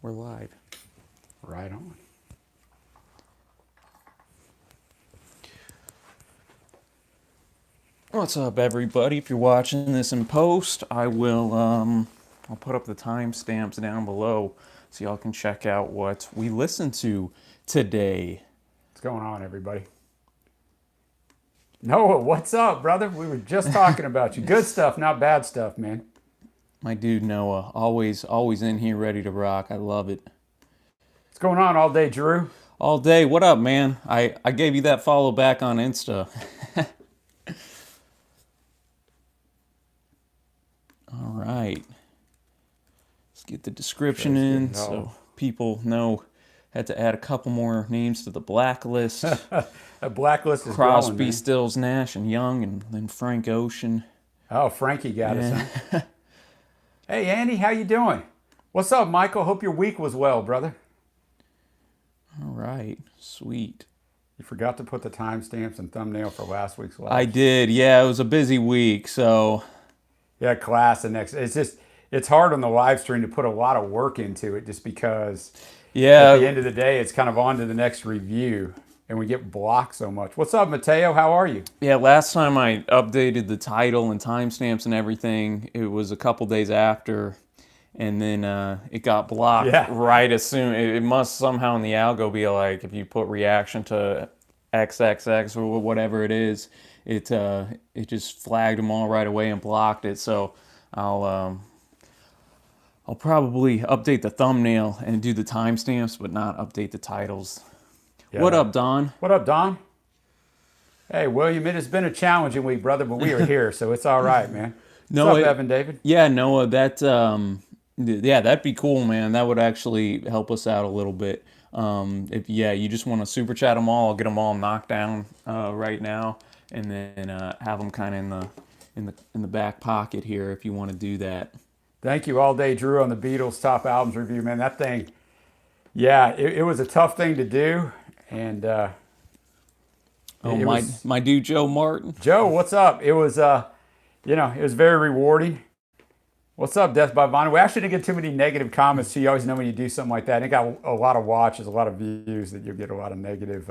We're live. Right on. What's up, everybody? If you're watching this in post, I'll put up the timestamps down below so y'all can check out what we listened to today. What's going on, everybody? Noah, what's up, brother? We were just talking about you. Good stuff, not bad stuff, man. My dude Noah, always in here ready to rock. I love it. What's going on all day, Drew? All day. What up, man? I gave you that follow back on Insta. All right. Let's get the description in so people know. Had to add a couple more names to the blacklist. A blacklist is Crosby, growing, man. Stills, Nash, and Young, and then Frank Ocean. Oh, Frankie got us, huh? Hey, Andy, how you doing? What's up, Michael? Hope your week was well, brother. All right, sweet. You forgot to put the timestamps and thumbnail for last week's live. I did, yeah. It was a busy week, so. Yeah, class and next. It's hard on the live stream to put a lot of work into it just because yeah. At the end of the day, it's kind of on to the next review. And we get blocked so much. What's up, Mateo? How are you? Yeah, last time I updated the title and timestamps and everything, it was a couple days after, and then it got blocked right as soon. It must somehow in the algo be like, if you put reaction to XXX or whatever it is, it just flagged them all right away and blocked it. So I'll probably update the thumbnail and do the timestamps, but not update the titles. Yeah. What up, Don? What up, Don? Hey, William, it has been a challenging week, brother, but we are here, so it's all right, man. What's up, Evan David? Yeah, Noah, that'd be cool, man. That would actually help us out a little bit. If you just want to super chat them all, I'll get them all knocked down right now, and then have them kind of in the back pocket here if you want to do that. Thank you all day, Drew, on the Beatles top albums review, man. That thing, it was a tough thing to do. And my dude Joe Martin. Joe, what's up? It was it was very rewarding. What's up, Death by Vinyl? We actually didn't get too many negative comments. So you always know when you do something like that. It got a lot of watches, a lot of views, that you'll get a lot of negative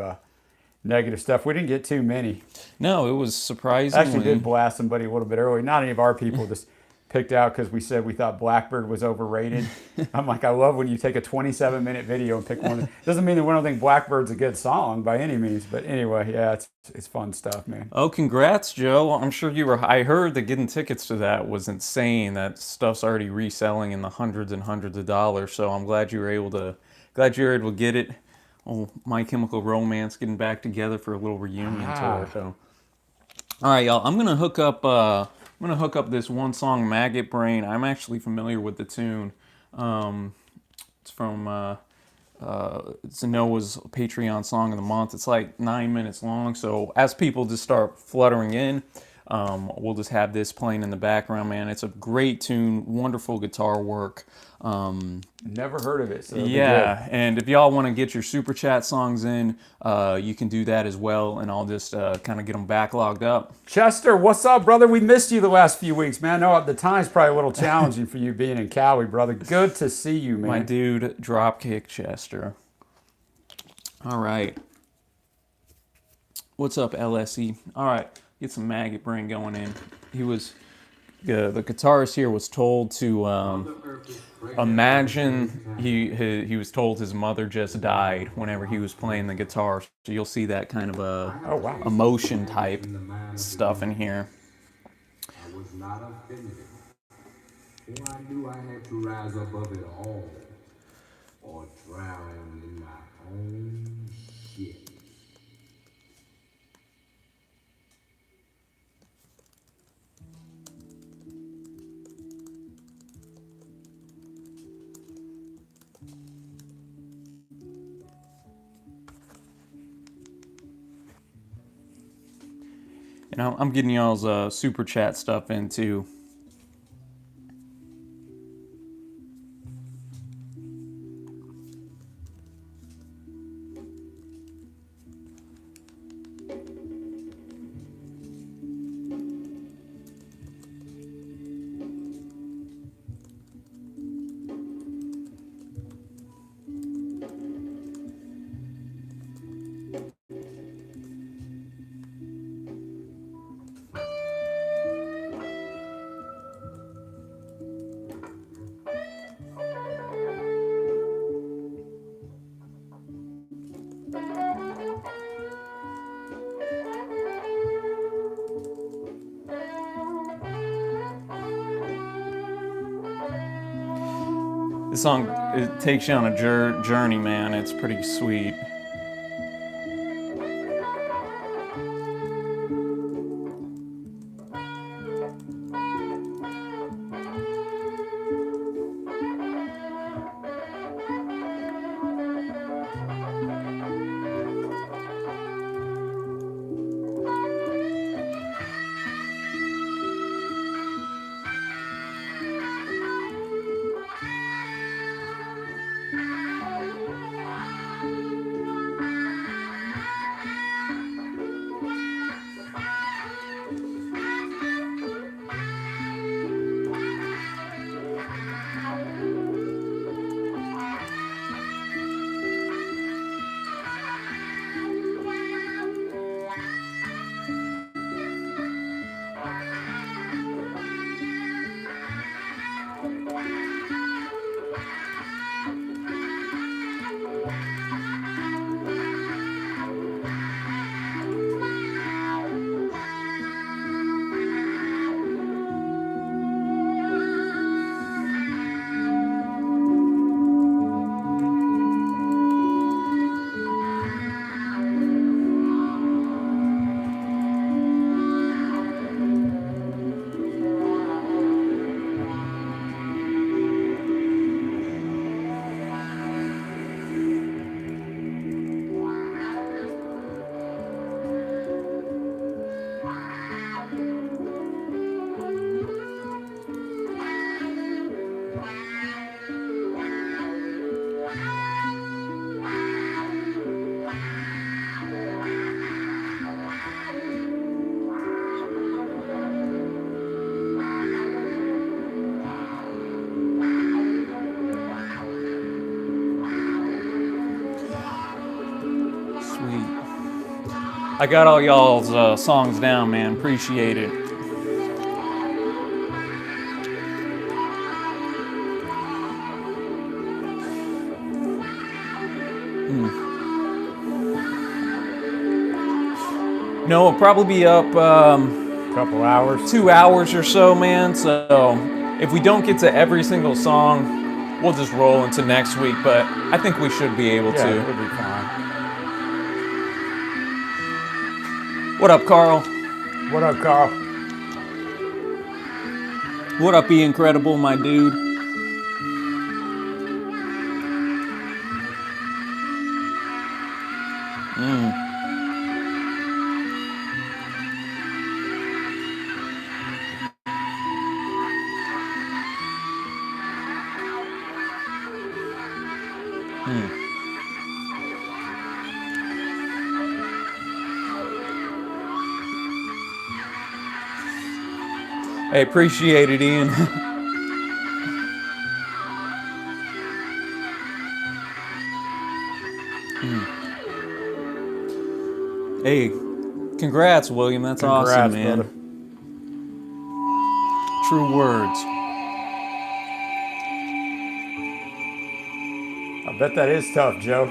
stuff. We didn't get too many. No, it was surprising. Actually, did blast somebody a little bit early. Not any of our people. Just picked out because we said we thought Blackbird was overrated. I'm like, I love when you take a 27-minute video and pick one. Doesn't mean that we don't think Blackbird's a good song by any means, but anyway, yeah, it's fun stuff, man. Oh, congrats, Joe. I'm sure you were. I heard that getting tickets to that was insane. That stuff's already reselling in the hundreds and hundreds of dollars. So I'm glad you were able to get it. Oh, My Chemical Romance getting back together for a little reunion tour. So, all right, y'all. I'm gonna hook up this one song, Maggot Brain. I'm actually familiar with the tune. It's from it's Noah's Patreon Song of the Month. It's like 9 minutes long. So as people just start fluttering in, we'll just have this playing in the background, man. It's a great tune, wonderful guitar work. Never heard of it. So yeah, and if y'all want to get your super chat songs in, you can do that as well, and I'll just kind of get them backlogged up. Chester, what's up, brother? We missed you the last few weeks, man. No, the time's probably a little challenging for you being in Cali, brother. Good to see you, man. My dude, Dropkick Chester. All right. What's up, LSE? All right, get some Maggot Brain going in. The guitarist here was told to imagine he was told his mother just died whenever he was playing the guitar. So you'll see that kind of emotion type stuff in here. I was not offended, for I knew I had to rise above it all or drown in my own shit. And I'm getting y'all's super chat stuff in too. song, it takes you on a journey, man. It's pretty sweet. I got all y'all's songs down, man. Appreciate it. No, it'll probably be up Couple hours. 2 hours or so, man. So if we don't get to every single song, we'll just roll into next week. But I think we should be able Yeah, to. it'll be fine. What up, Carl? What up, Carl? What up, Be Incredible, my dude? Hey, appreciate it, Ian. Hey, congrats, William. That's awesome, man. Brother. True words. I bet that is tough, Joe.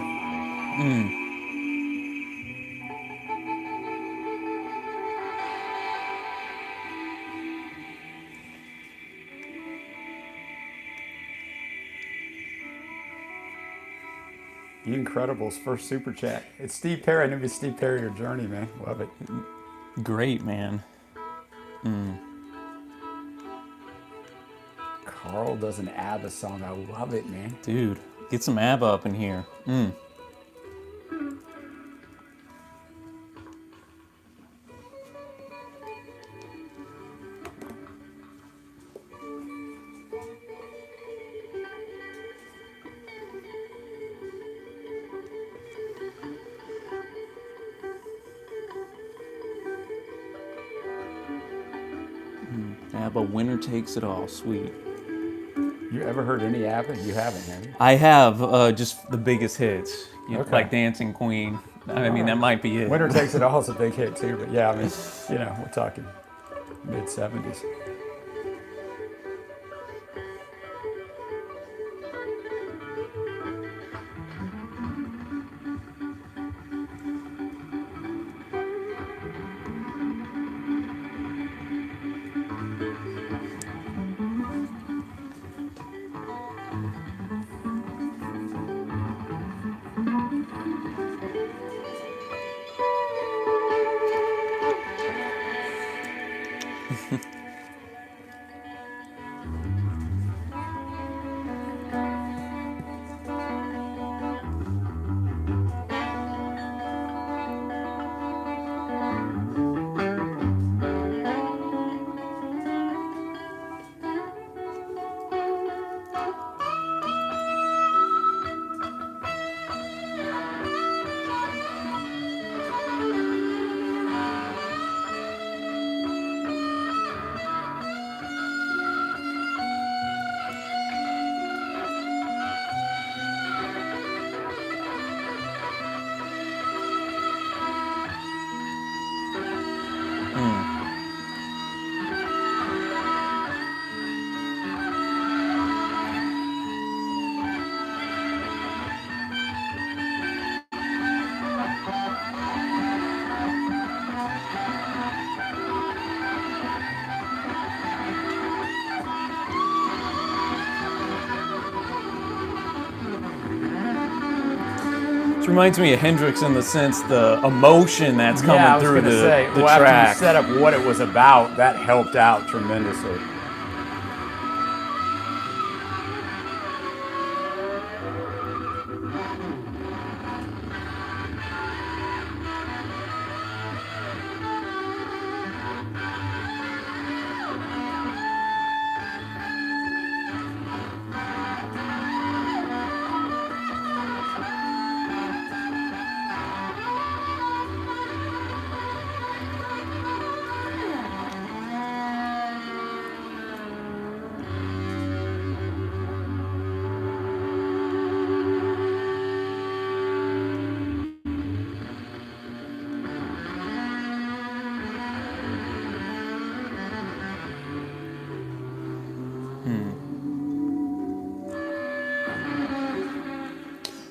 The Incredibles' first super chat. It's Steve Perry. I knew it was Steve Perry, your journey, man. Love it. Great, man. Carl does an ABBA song. I love it, man. Dude, get some ABBA up in here. ABBA, winner takes it all. Sweet. You ever heard any ABBA? You haven't, have you? I have just the biggest hits, Okay. like Dancing Queen. I mean, that might be it. Winner Takes It All is a big hit too, but yeah, I mean, you know, we're talking mid-70s. reminds me of Hendrix in the sense the emotion that's coming Yeah, I was through gonna the, say, the well, after track. you set up what it was about, that helped out tremendously.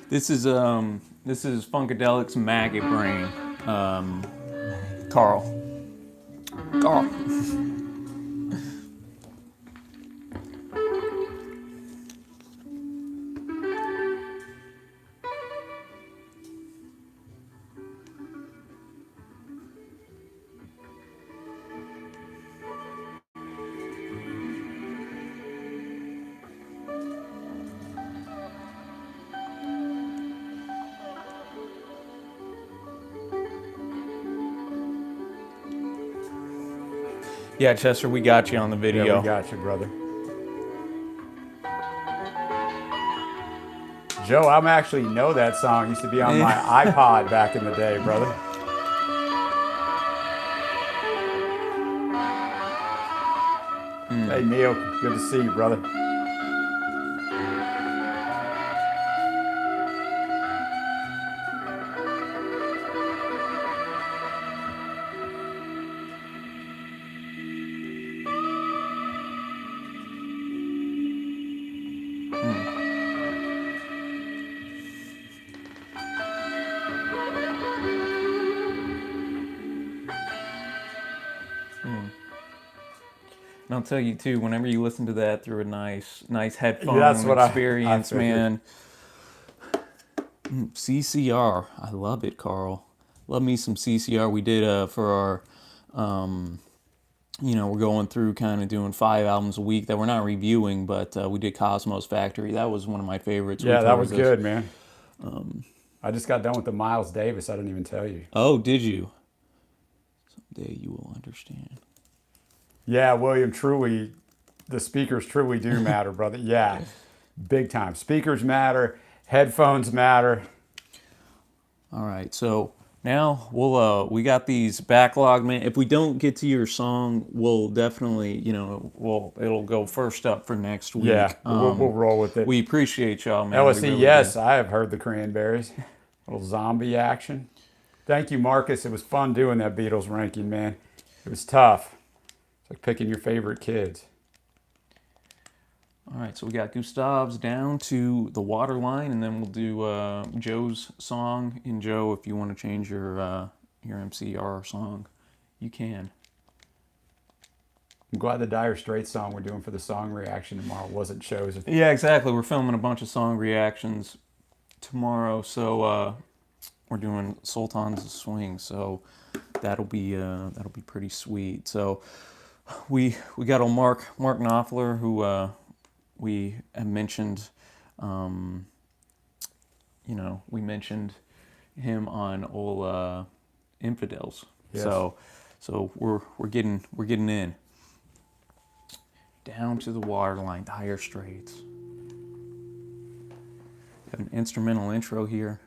This is Funkadelic's Maggot Brain. Carl. Yeah, Chester, we got you on the video. Yeah, we got you, brother. Joe, I actually know that song. It used to be on my iPod back in the day, brother. Hey, Neil, good to see you, brother. And I'll tell you too, whenever you listen to that through a nice headphone That's what experience, I man. CCR, I love it, Carl. Love me some CCR. We did for our, we're going through kind of doing 5 albums a week that we're not reviewing, but we did Cosmos Factory. That was one of my favorites. Yeah, that was good, man. I just got done with the Miles Davis. I didn't even tell you. Oh, did you? Someday you will understand. Yeah, William, truly, the speakers truly do matter, brother. Yeah, big time. Speakers matter. Headphones matter. All right, so now we got these backlog, man. If we don't get to your song, we'll definitely, it'll go first up for next week. Yeah, we'll roll with it. We appreciate y'all, man. LSE, We really yes, do. I have heard the Cranberries. A little zombie action. Thank you, Marcus. It was fun doing that Beatles ranking, man. It was tough. It's like picking your favorite kids. All right, so we got Gustav's down to the Waterline, and then we'll do Joe's song. And Joe, if you want to change your MCR song, you can. I'm glad the Dire Straits song we're doing for the song reaction tomorrow wasn't chosen. Yeah, exactly. We're filming a bunch of song reactions tomorrow, so we're doing Sultans Swing, so that'll be pretty sweet. So we got old Mark Knopfler, who we have mentioned. We mentioned him on old Infidels. Yes. So we're getting in. Down to the Waterline, Dire Straits. Got an instrumental intro here.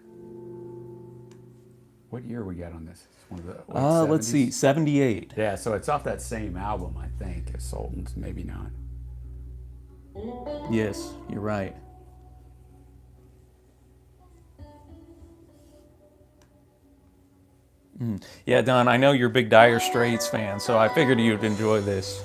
What year we got on this? It's one of the, Let's see, 78. Yeah, so it's off that same album, I think, as Sultans, maybe not. Yes, you're right. Yeah, Don, I know you're a big Dire Straits fan, so I figured you'd enjoy this.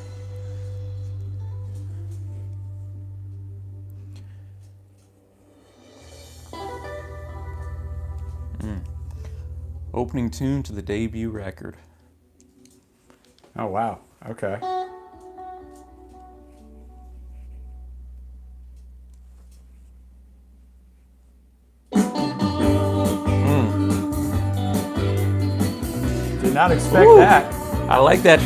Opening tune to the debut record. Oh, wow. Okay. not expect Woo. that. I like that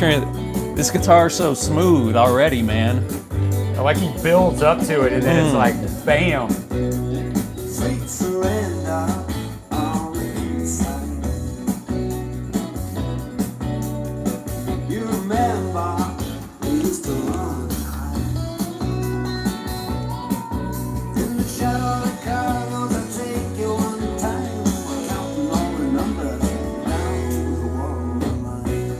this guitar's so smooth already, man. Like he builds up to it and then it's like, bam. Sweet surrender on the inside. You remember we used to run in the shadow of the cars. I take you one time, counting all the numbers down to the wall of mine.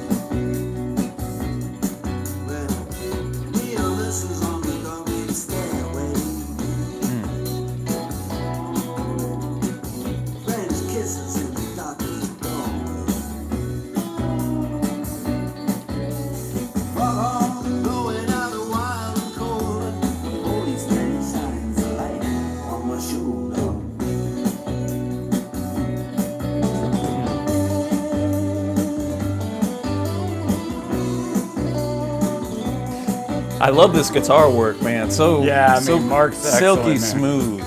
Well, Neil, this is on the double stairway. French kisses in the darkest doorway. Fog on, blowing out the wild and cold. Holy Spirit shines a light on my shoulder. I love this guitar work, man. So Yeah, I mean, so Mark's silky excellent, man. smooth.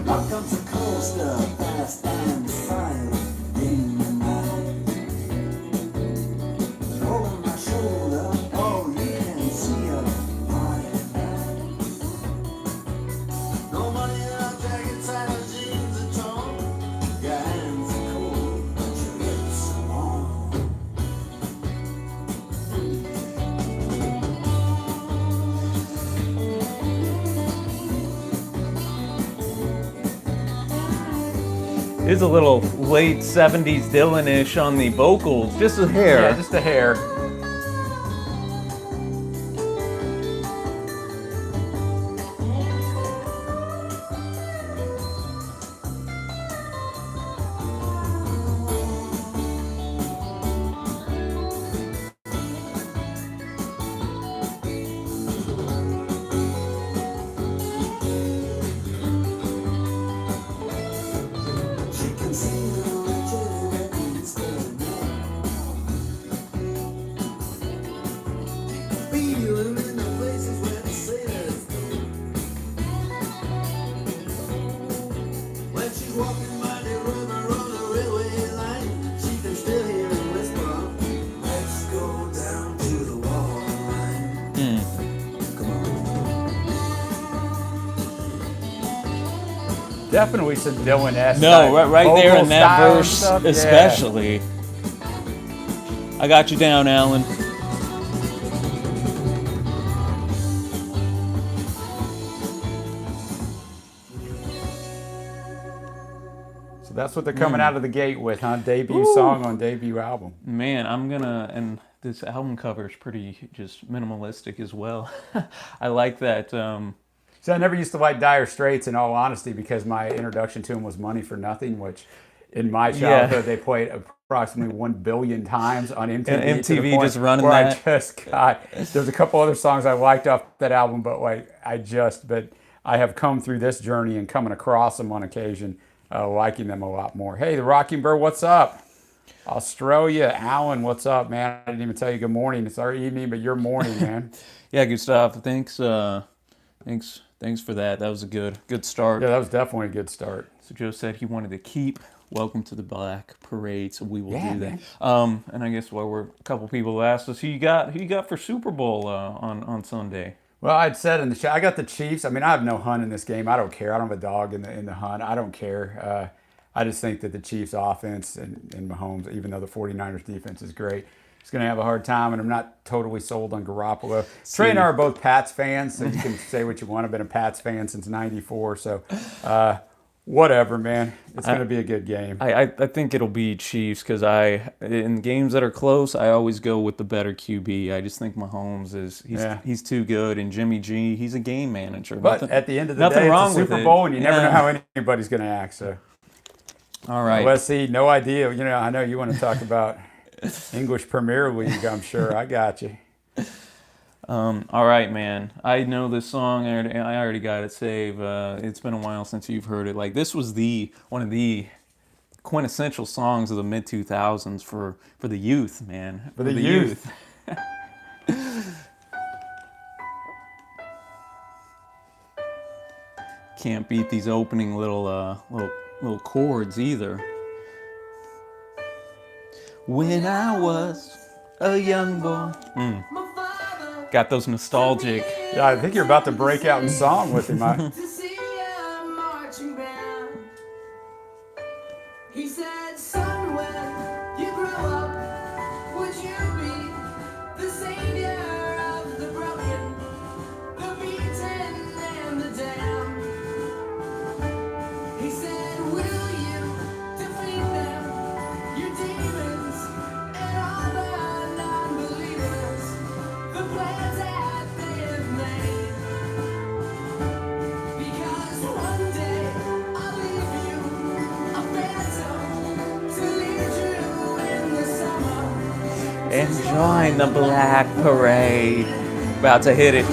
Up comes a coaster, fast and silent in the night. Over my shoulder, oh, you can see her high and high. No money in our jackets and our jeans are torn. Your hands are cold, but your lips are warm. It's a little late 70s Dylan-ish on the vocals, just a hair. Yeah, just a hair. She can see the wretched records going on. Feeling in the places where the sailors go. When she's walking by the river on the railway line, she can still hear him whisper, let's go down to the waterline. Come on. Definitely some Dylan-esque. No, right there vocal in that style and verse stuff. Yeah. especially. I got you down, Alan. So that's what they're coming out of the gate with, huh? Debut song on debut album. Man, and this album cover is pretty just minimalistic as well. I like that. So I never used to like Dire Straits, in all honesty, because my introduction to them was Money for Nothing, which in my childhood they played approximately 1 billion times on MTV. And to the MTV point just running where that. I just got. There's a couple other songs I liked off that album, but but I have come through this journey and coming across them on occasion, liking them a lot more. Hey, the Rocking Bird, what's up? Australia, Alan, what's up, man? I didn't even tell you good morning. It's our evening, but your morning, man. Yeah, good stuff. Thanks for that. That was a good start. Yeah, that was definitely a good start. So Joe said he wanted to keep Welcome to the Black Parade, so we will do that. man. And I guess while we're a couple people asked us who you got for Super Bowl on Sunday. Well, I'd said in the show, I got the Chiefs. I mean, I have no hunt in this game. I don't care. I don't have a dog in the hunt. I don't care. I just think that the Chiefs offense and Mahomes, even though the 49ers defense is great, is going to have a hard time, and I'm not totally sold on Garoppolo. Trey and I are both Pats fans, so you can say what you want. I've been a Pats fan since '94, so whatever, man. It's going to be a good game. I think it'll be Chiefs because in games that are close, I always go with the better QB. I just think Mahomes he's too good, and Jimmy G, he's a game manager. But at the end of the nothing day, wrong it's a with Super it. Bowl, and you never know Yeah. how anybody's going to act. So, All right. let's see. No idea. You know, I know you want to talk about English Premier League. I'm sure. I got you. All right, man. I know this song. I already got it saved. It's been a while since you've heard it. Like, this was one of the quintessential songs of the mid 2000s for the youth, man. For the youth. Can't beat these opening little chords either. when I was a young boy. Got those nostalgic. Yeah, I think you're about to break out in song with him. To see a marching band. He said, son, when you grow up, would you be the savior of the broken, the beaten, and the damned? He said, will you defeat them, your demons, and all the non-believers, the plans that they have made? Because one day I'll leave you a phantom to lead you in the summer. And join the Black Parade. About to hit it.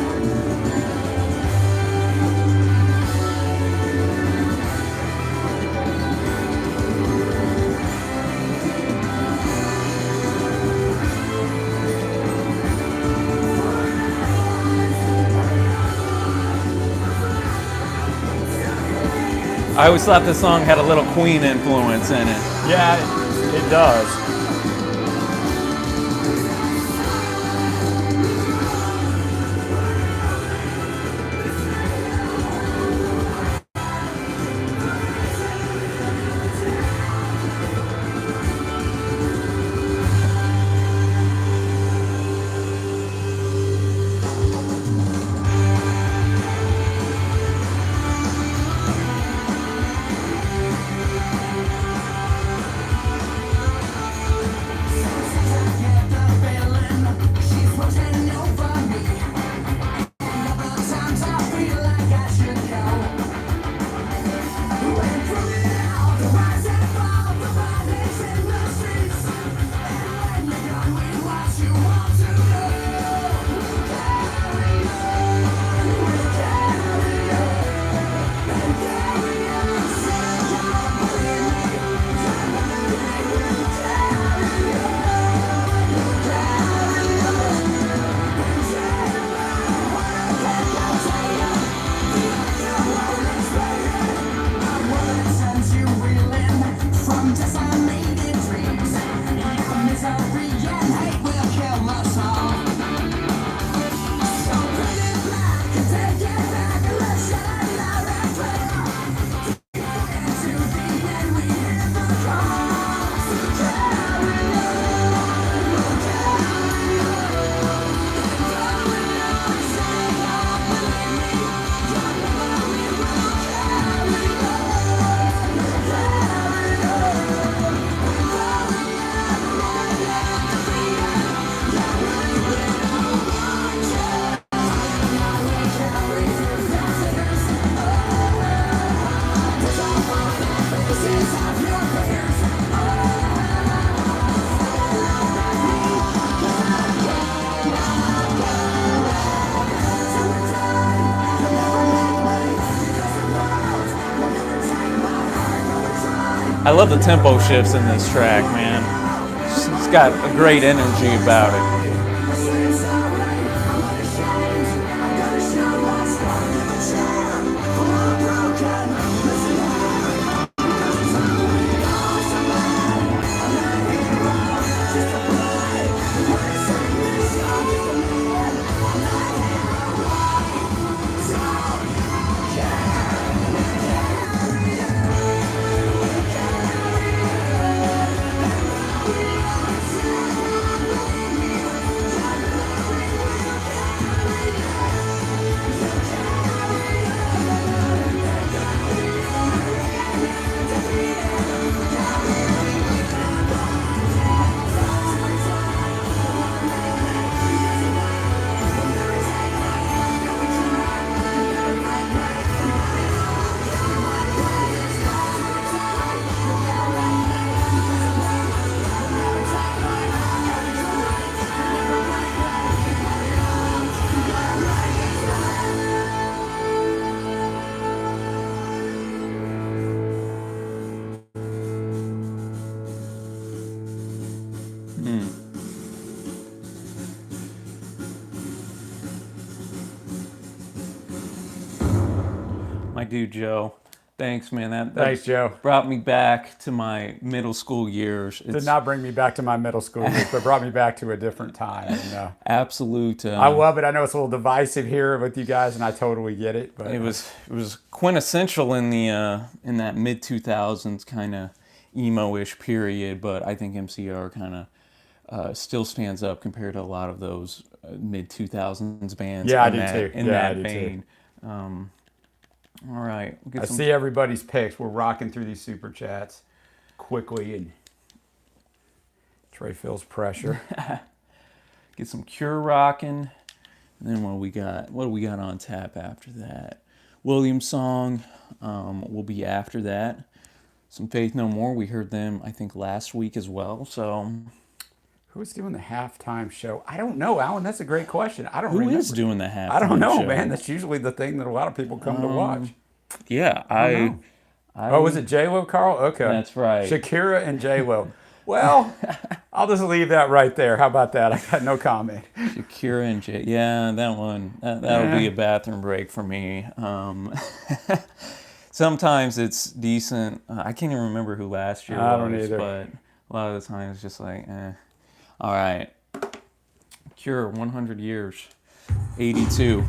I always thought this song had a little Queen influence in it. Yeah, it does. I love the tempo shifts in this track, man. It's got a great energy about it. My dude Joe, Thanks, man. That Thanks, Joe. brought me back to my middle school years. Did not bring me back to my middle school years, but brought me back to a different time. And, absolute. I love it. I know it's a little divisive here with you guys, and I totally get it. But It was quintessential in in that mid 2000s kind of emo-ish period, but I think MCR kind of still stands up compared to a lot of those mid 2000s bands. Yeah, I in do that, too. In Yeah, that I do vein. All right, we'll get I some. see everybody's picks. We're rocking through these super chats quickly, and Trey feels pressure. Get some Cure rocking, and then what do we got on tap after that? Williams song will be after that. Some Faith No More. We heard them, I think, last week as well. So Who's doing the halftime show? I don't know, Alan. That's a great question. I don't who remember. is doing the halftime I don't know, show? man. That's usually the thing that a lot of people come to watch. Yeah, I don't know. Oh, was it J-Lo, Carl? Okay. That's right. Shakira and J-Lo. Well, I'll just leave that right there. How about that? I got no comment. Shakira and J. Yeah, that one. That'll be a bathroom break for me. Sometimes it's decent. I can't even remember who last year I was, don't either. but a lot of the time it's just like, eh. All right. Cure, 100 years. 82.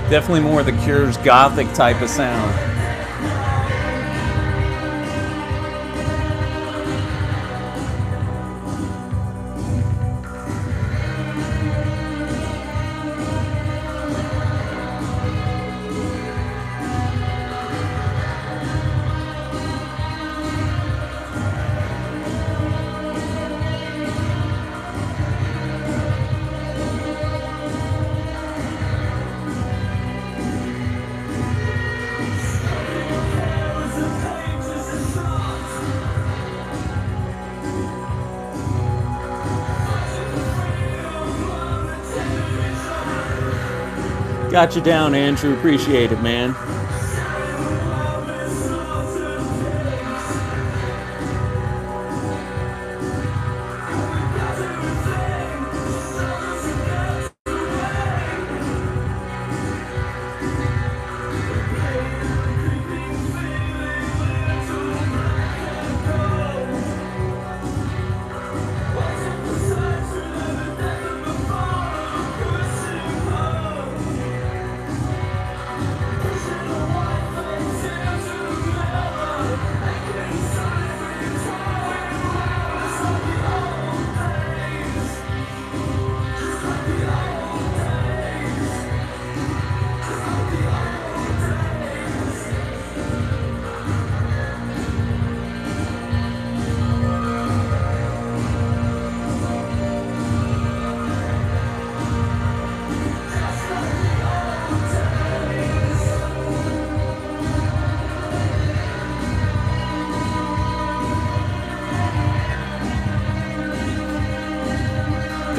Definitely more of the Cure's gothic type of sound. Got you down, Andrew. Appreciate it, man.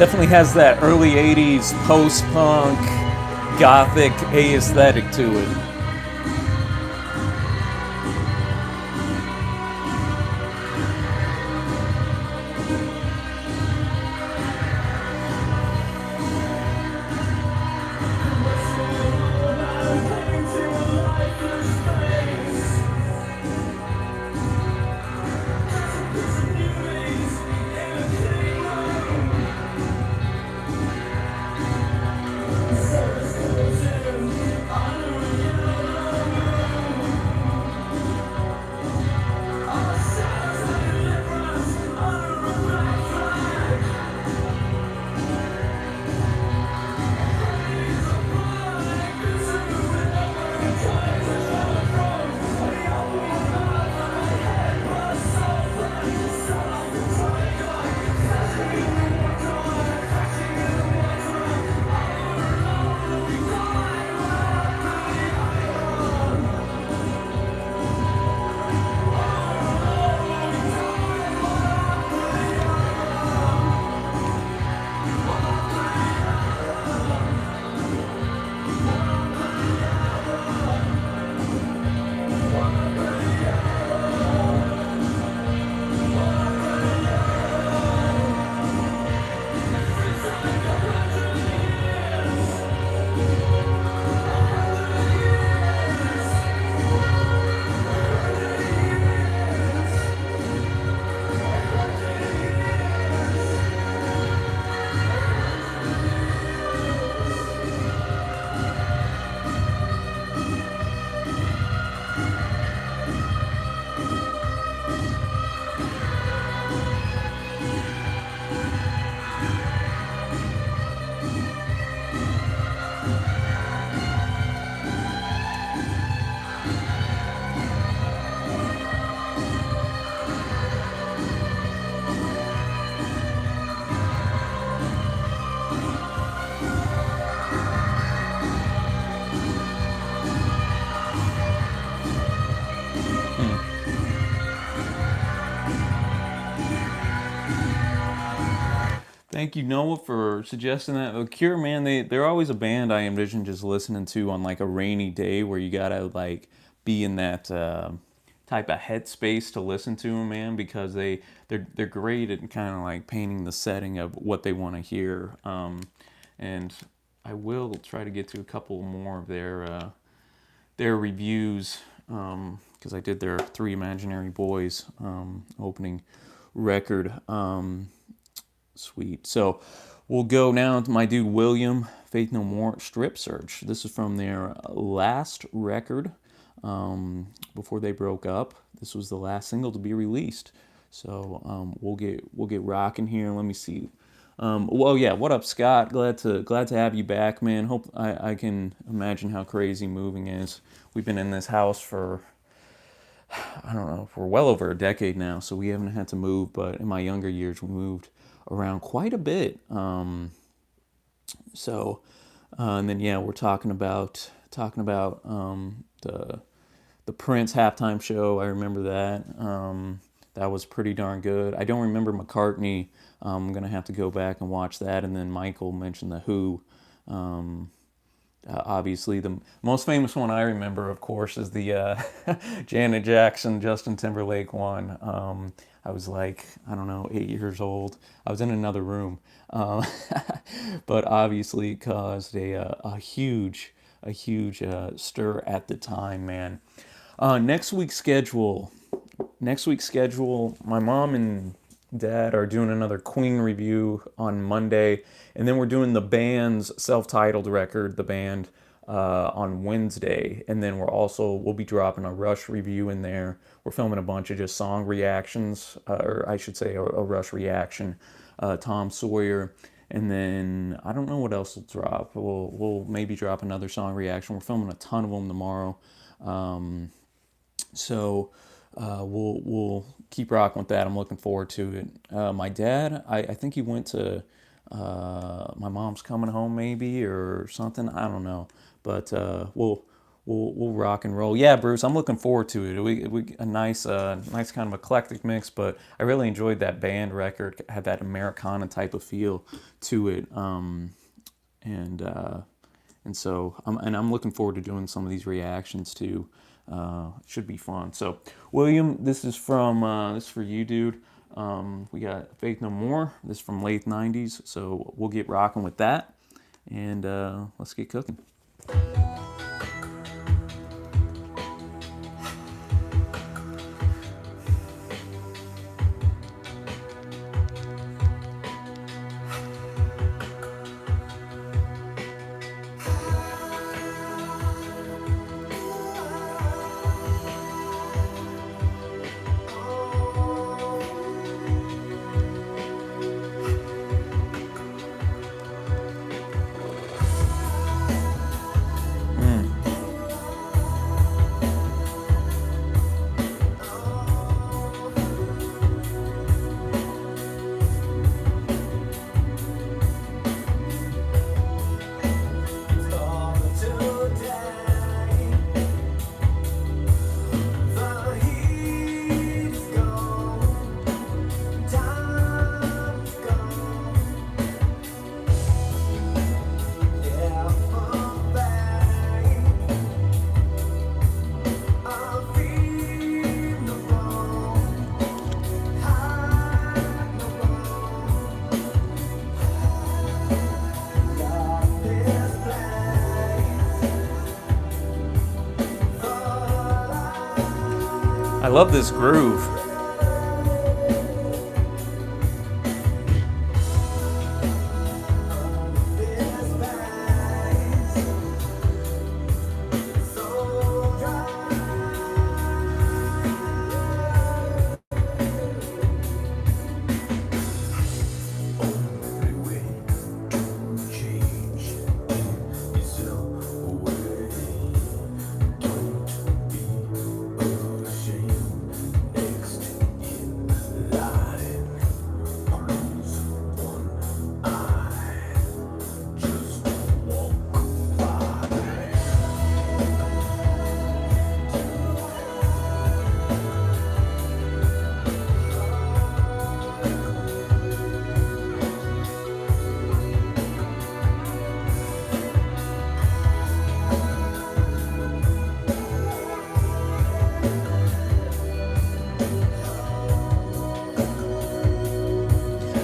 definitely has that early 80s post-punk, gothic aesthetic to it. Thank you, Noah, for suggesting that. The Cure, man, they're always a band I envision just listening to on like a rainy day where you gotta like be in that type of headspace to listen to them, man, because they're great at kind of like painting the setting of what they want to hear. And I will try to get to a couple more of their reviews because I did their Three Imaginary Boys opening record. Sweet. So we'll go now to my dude William, Faith No More, Strip Search. This is from their last record before they broke up. This was the last single to be released. So we'll get rocking here. Let me see. Well, yeah. What up, Scott? Glad to have you back, man. Hope I can imagine how crazy moving is. We've been in this house for I don't know for well over a decade now, so we haven't had to move. But in my younger years, we moved around quite a bit. And then yeah, we're talking about the Prince halftime show. I remember that. That was pretty darn good. I don't remember McCartney. I'm gonna have to go back and watch that. And then Michael mentioned the Who. Obviously, the most famous one I remember, of course, is the Janet Jackson, Justin Timberlake one. I was like, I don't know, 8 years old. I was in another room, but obviously it caused a huge stir at the time, man. Next week's schedule. My mom and Dad are doing another Queen review on Monday, and then we're doing the band's self-titled record, the band, on Wednesday, and then we'll be dropping a Rush review in there. We're filming a bunch of just song reactions, or I should say a Rush reaction, Tom Sawyer, and then I don't know what else will drop. We'll maybe drop another song reaction. We're filming a ton of them tomorrow, so we'll keep rocking with that. I'm looking forward to it. My dad, I think he went to my mom's coming home maybe or something. I don't know, but we'll we'll rock and roll. Yeah, Bruce, I'm looking forward to it. We a nice nice kind of eclectic mix, but I really enjoyed that band record. Had that Americana type of feel to it, and so I'm looking forward to doing some of these reactions too. It should be fun. So, William, this is for you, dude. We got Faith No More. This is from late '90s. So we'll get rocking with that, and let's get cooking. I love this groove.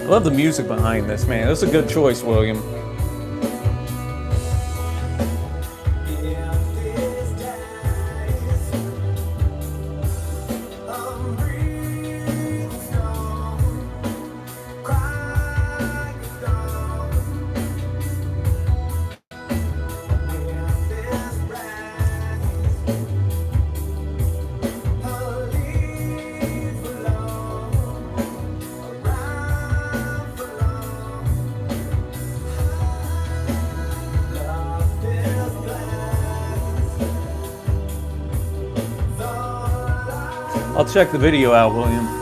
I love the music behind this, man. That's a good choice, William. I'll check the video out, William.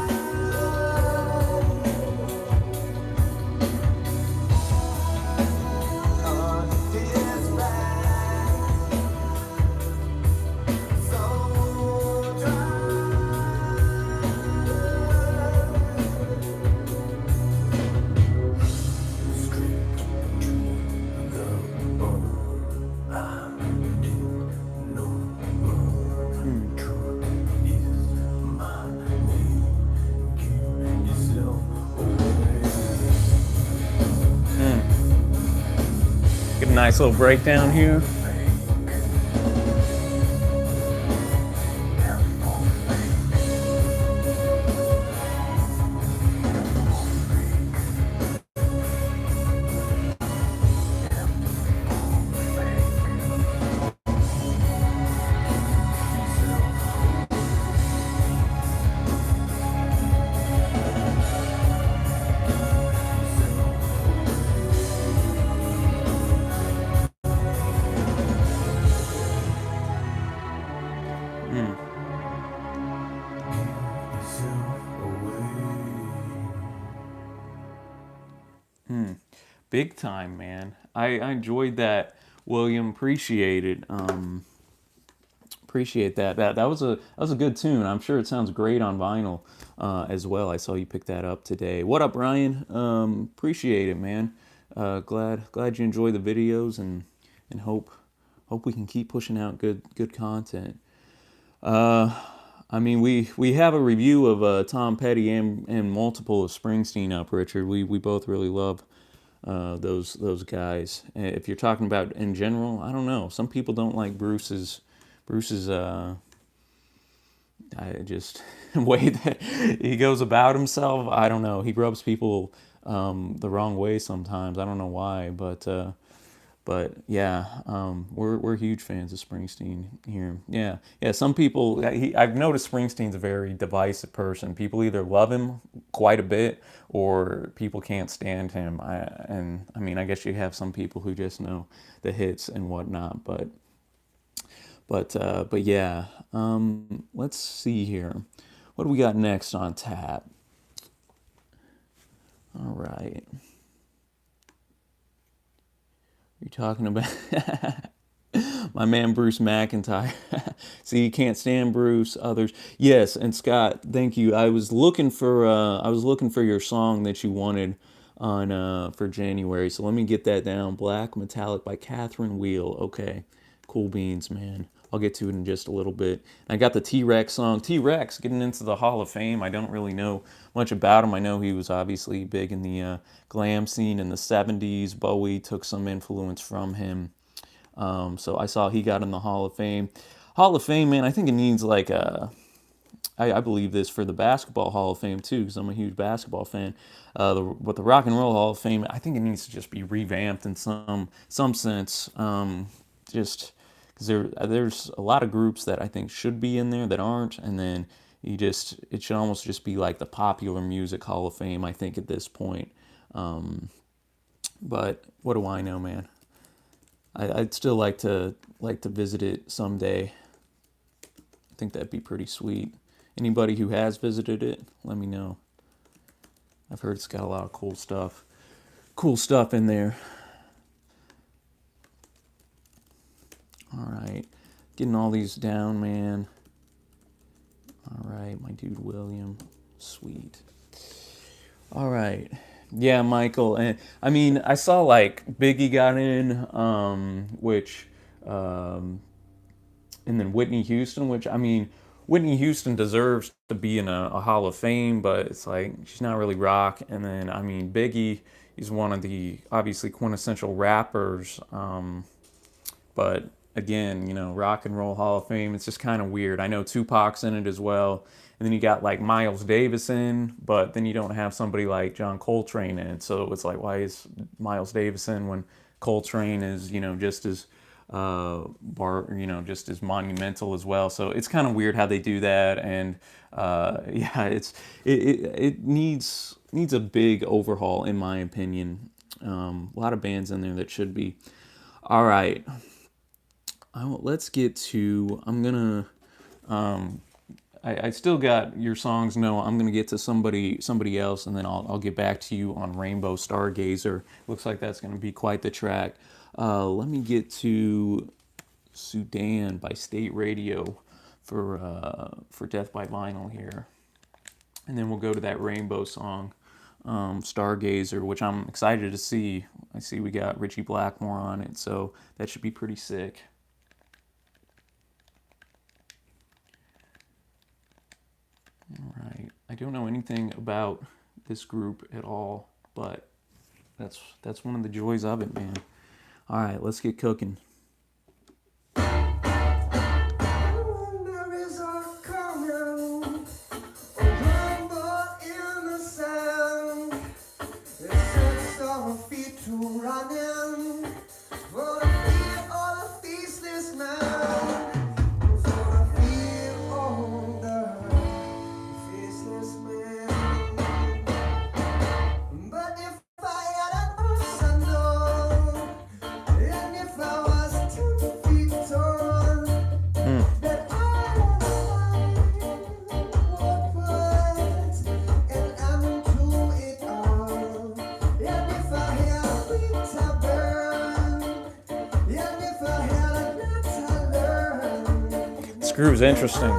Get a nice little breakdown here. Big time, man. I enjoyed that, William. Appreciate it. Appreciate that. That was a good tune. I'm sure it sounds great on vinyl as well. I saw you pick that up today. What up, Ryan? Appreciate it, man. Glad you enjoy the videos and hope we can keep pushing out good content. I mean, we have a review of Tom Petty and multiple of Springsteen up, Richard. We both really love those guys. If you're talking about in general, I don't know. Some people don't like Bruce's I just way that he goes about himself. I don't know. He rubs people the wrong way sometimes. I don't know why, but yeah, we're huge fans of Springsteen here. Yeah. Some people, I've noticed Springsteen's a very divisive person. People either love him quite a bit, or people can't stand him. I mean, I guess you have some people who just know the hits and whatnot. But yeah. Let's see here. What do we got next on tap? All right. You're talking about my man Bruce McIntyre. See, you can't stand Bruce. Others, yes. And Scott, thank you. I was looking for your song that you wanted on for January. So let me get that down. Black Metallic by Catherine Wheel. Okay, cool beans, man. I'll get to it in just a little bit. I got the T-Rex song. T-Rex getting into the Hall of Fame. I don't really know much about him. I know he was obviously big in the glam scene in the 70s. Bowie took some influence from him. So I saw he got in the Hall of Fame. Hall of Fame, man, I think it needs like I believe this for the Basketball Hall of Fame too, because I'm a huge basketball fan. But the Rock and Roll Hall of Fame, I think it needs to just be revamped in some sense. Just because there's a lot of groups that I think should be in there that aren't, and then it should almost just be like the Popular Music Hall of Fame, I think, at this point. But what do I know, man? I'd still like to visit it someday. I think that'd be pretty sweet. Anybody who has visited it, let me know. I've heard it's got a lot of cool stuff in there. All right, getting all these down, man. All right, my dude William, sweet. All right, yeah, Michael, and I mean, I saw like Biggie got in, and then Whitney Houston, which I mean, Whitney Houston deserves to be in a Hall of Fame, but it's like she's not really rock. And then I mean, Biggie is one of the obviously quintessential rappers, but again, you know, Rock and Roll Hall of Fame, it's just kind of weird. I know Tupac's in it as well. And then you got like Miles Davis in, but then you don't have somebody like John Coltrane in it. So it's like, why is Miles Davis in when Coltrane is, you know, just as just as monumental as well. So it's kind of weird how they do that. And yeah, it needs a big overhaul in my opinion. A lot of bands in there that should be. All right. Let's get to, I'm gonna, I still got your songs. No, I'm gonna get to somebody else, and then I'll get back to you on Rainbow Stargazer. Looks like that's gonna be quite the track. Let me get to Sudan by State Radio for Death by Vinyl here, and then we'll go to that Rainbow song, Stargazer, which I'm excited to see. I see we got Richie Blackmore on it, so that should be pretty sick. All right. I don't know anything about this group at all, but that's one of the joys of it, man. All right, let's get cooking. But if I had a person, no, and if I was groove's interesting.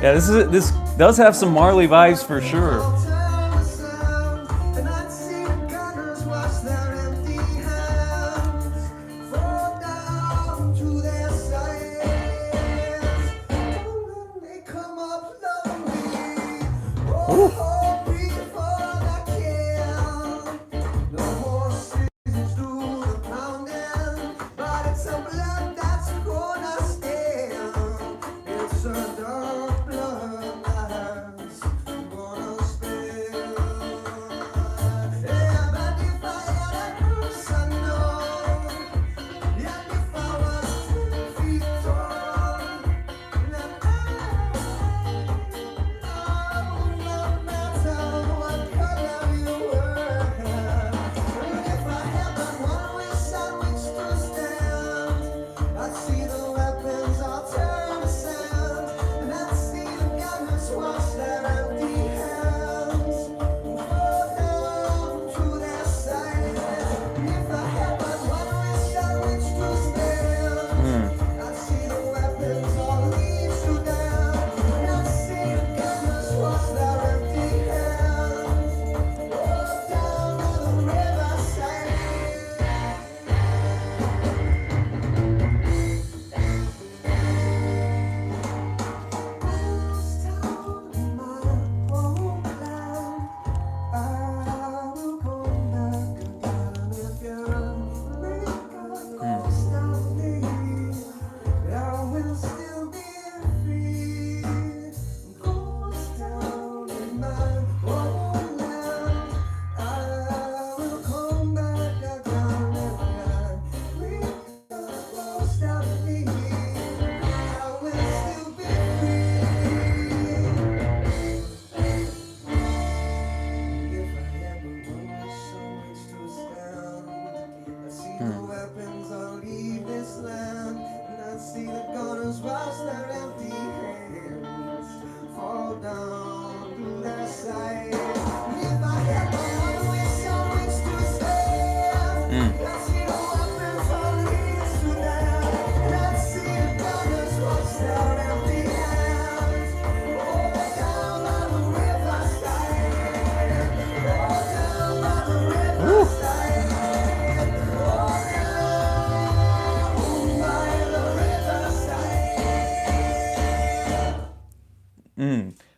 Yeah, this does have some Marley vibes for sure.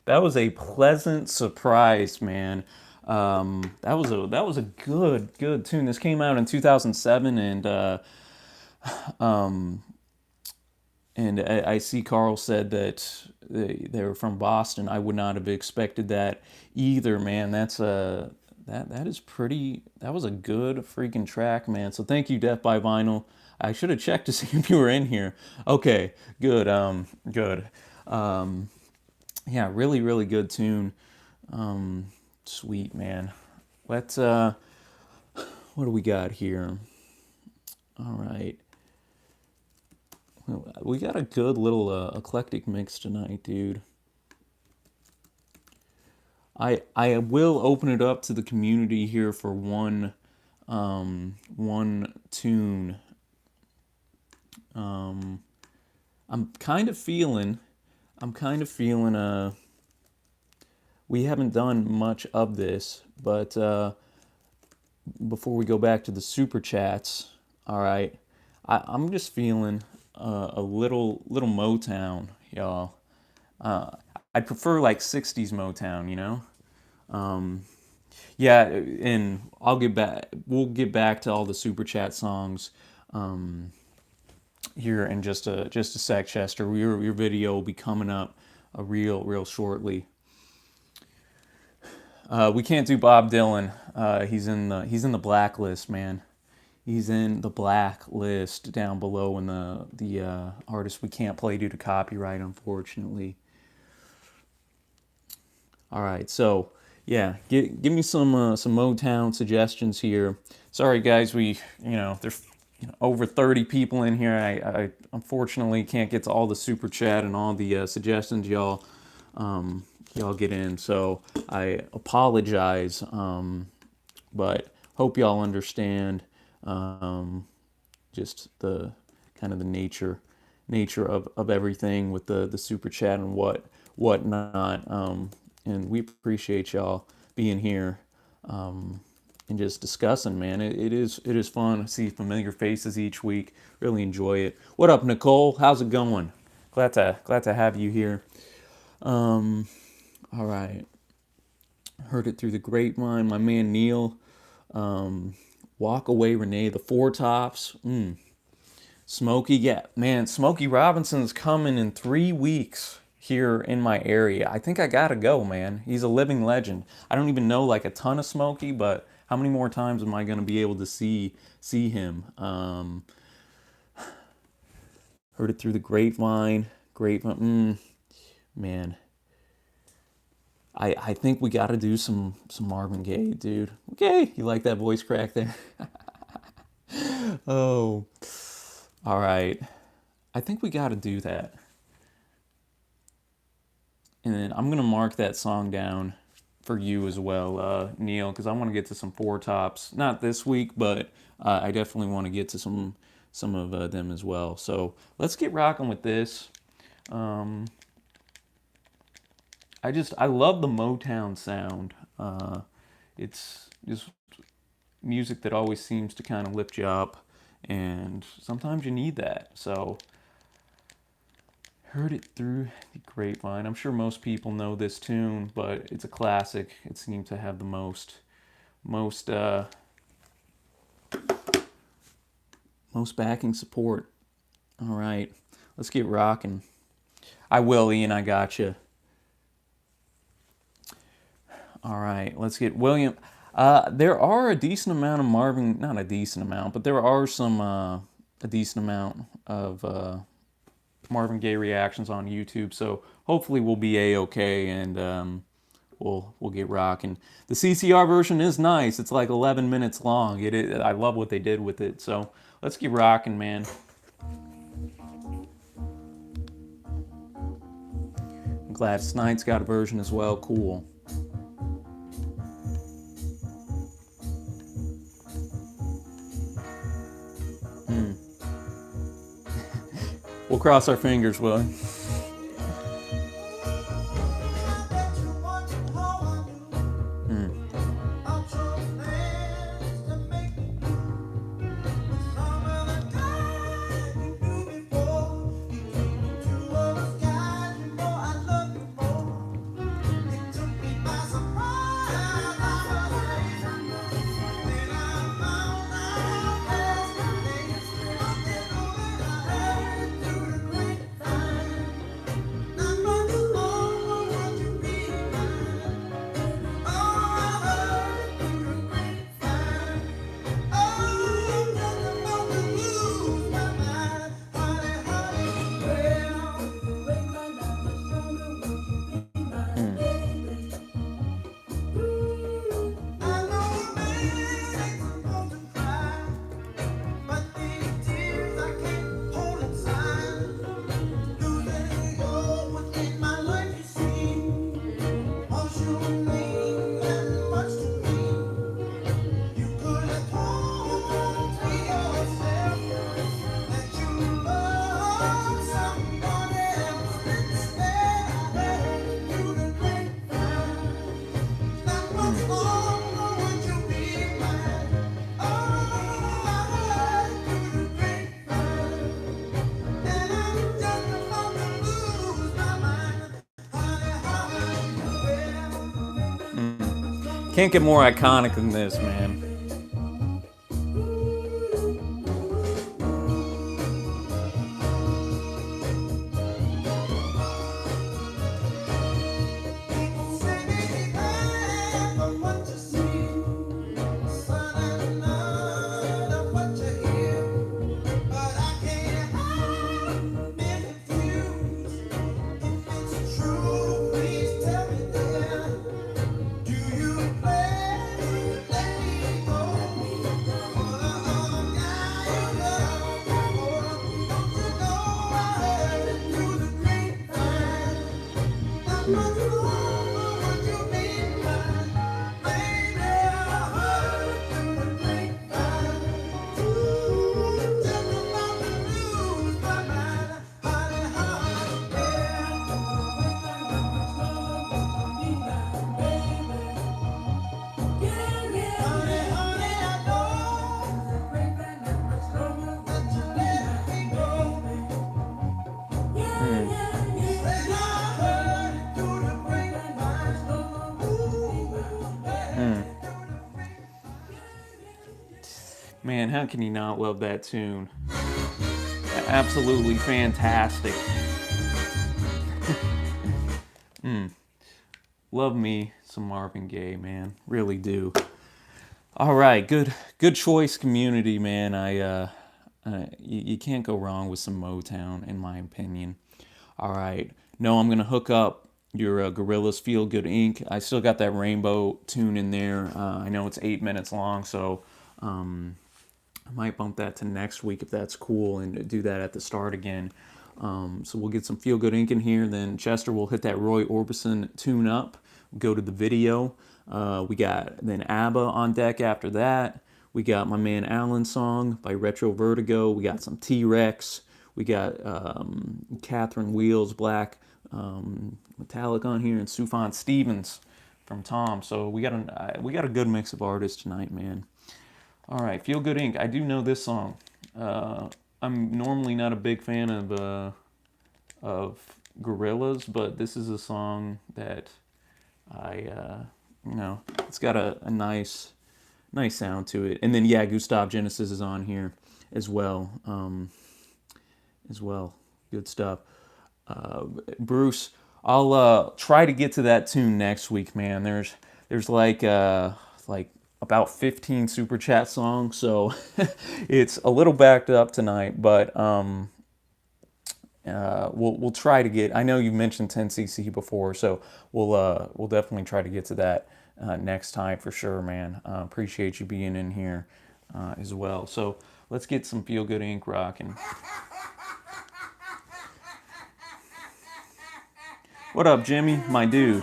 That was a pleasant surprise, man. That was a good tune. This came out in 2007, and I see Carl said that they were from Boston. I would not have expected that either, man. That is pretty. That was a good freaking track, man. So thank you, Death by Vinyl. I should have checked to see if you were in here. Okay, good. Good. Yeah, really good tune. Sweet, man. Let's what do we got here? All right. Well, we got a good little eclectic mix tonight, dude. I will open it up to the community here for one tune. I'm kind of feeling we haven't done much of this, but before we go back to the super chats, all right, I'm just feeling a little Motown, y'all. I'd prefer like 60s Motown, you know? Yeah, and we'll get back to all the super chat songs here in just a sec, Chester. Your video will be coming up real shortly. We can't do Bob Dylan. He's in the blacklist, man. He's in the blacklist down below in the artist we can't play due to copyright, unfortunately. All right, so yeah, give me some Motown suggestions here. Sorry guys, there's over 30 people in here. I unfortunately can't get to all the super chat and all the suggestions y'all y'all get in. So I apologize, but hope y'all understand just the kind of the nature of everything with the super chat and whatnot. And we appreciate y'all being here and just discussing, man. It is fun to see familiar faces each week. Really enjoy it. What up, Nicole? How's it going? Glad to have you here. All right. Heard it through the grapevine. My man Neil. Walk Away Renee, the Four Tops. Smokey, yeah, man, Smokey Robinson's coming in 3 weeks here in my area. I think I gotta go, man. He's a living legend. I don't even know like a ton of Smokey, but how many more times am I gonna be able to see him? Heard it through the grapevine. Man. I think we gotta do some Marvin Gaye, dude. Okay, you like that voice crack there? Oh, all right. I think we gotta do that. And then I'm gonna mark that song down for you as well, Neil, because I want to get to some Four Tops. Not this week, but I definitely want to get to some of them as well. So let's get rocking with this. I love the Motown sound. It's just music that always seems to kind of lift you up, and sometimes you need that. So heard it through the grapevine. I'm sure most people know this tune, but it's a classic. It seems to have the most backing support. All right, let's get rocking. I will, Ian. I got you. All right, let's get William. There are a decent amount of Marvin, not a decent amount, but there are some a decent amount of Marvin Gaye reactions on YouTube. So hopefully we'll be a-okay, and we'll get rocking. The CCR version is nice. It's like 11 minutes long. I love what they did with it. So let's get rocking, man. Gladys Knight's got a version as well. Cool. We'll cross our fingers, Will. Can't get more iconic than this, man. Man, how can you not love that tune? Absolutely fantastic. Love me some Marvin Gaye, man. Really do. All right, good choice, community, man. You can't go wrong with some Motown, in my opinion. All right, no, I'm gonna hook up your Gorillaz Feel Good Inc. I still got that Rainbow tune in there. I know it's 8 minutes long, so I might bump that to next week if that's cool, and do that at the start again. So we'll get some Feel Good Inc. in here. Then Chester will hit that Roy Orbison tune up. Go to the video. We got then ABBA on deck after that. We got my man Alan's song by Retro Vertigo. We got some T-Rex. We got Catherine Wheels, Black Metallic on here, and Sufjan Stevens from Tom. So we got a good mix of artists tonight, man. All right, Feel Good Inc. I do know this song. I'm normally not a big fan of Gorillaz, but this is a song that it's got a nice sound to it. And then yeah, Gustav Genesis is on here as well. Good stuff. Bruce, I'll try to get to that tune next week, man. There's like about 15 super chat songs, so it's a little backed up tonight, but we'll try to get. I know you mentioned 10cc before, so we'll definitely try to get to that next time for sure, man. Appreciate you being in here as well. So let's get some Feel Good Inc. rocking. What up, Jimmy, my dude?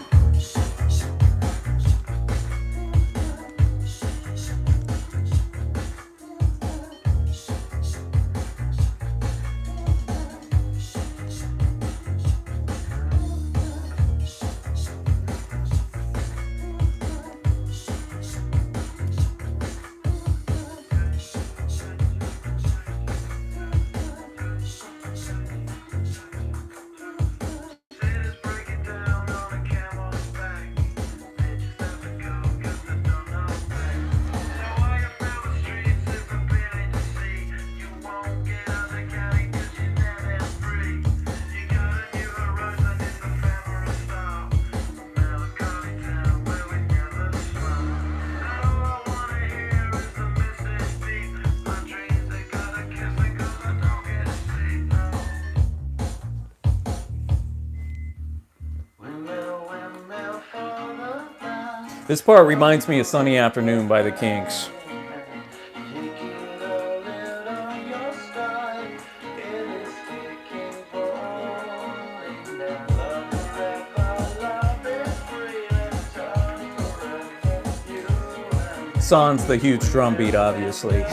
This part reminds me of Sunny Afternoon by the Kinks. Son's the huge drum beat, obviously.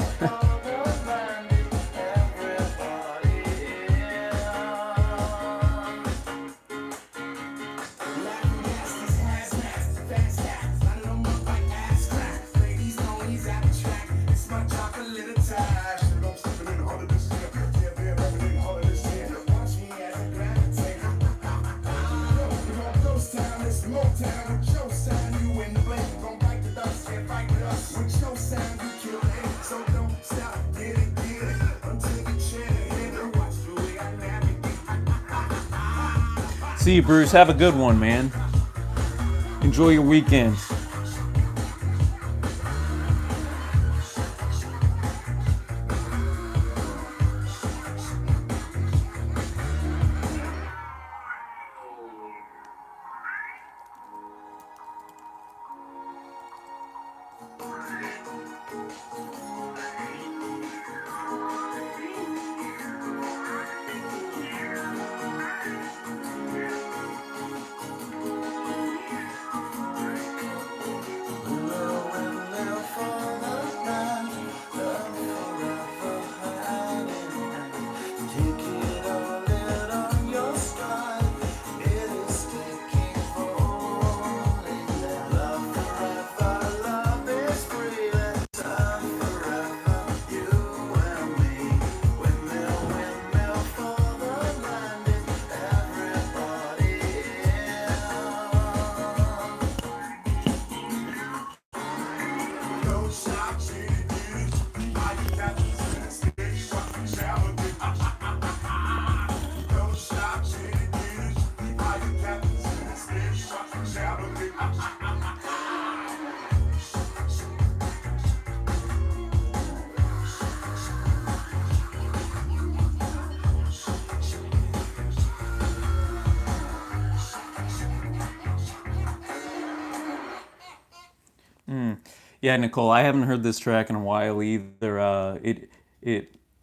See you, Bruce. Have a good one, man. Enjoy your weekend. Yeah, Nicole, I haven't heard this track in a while either. I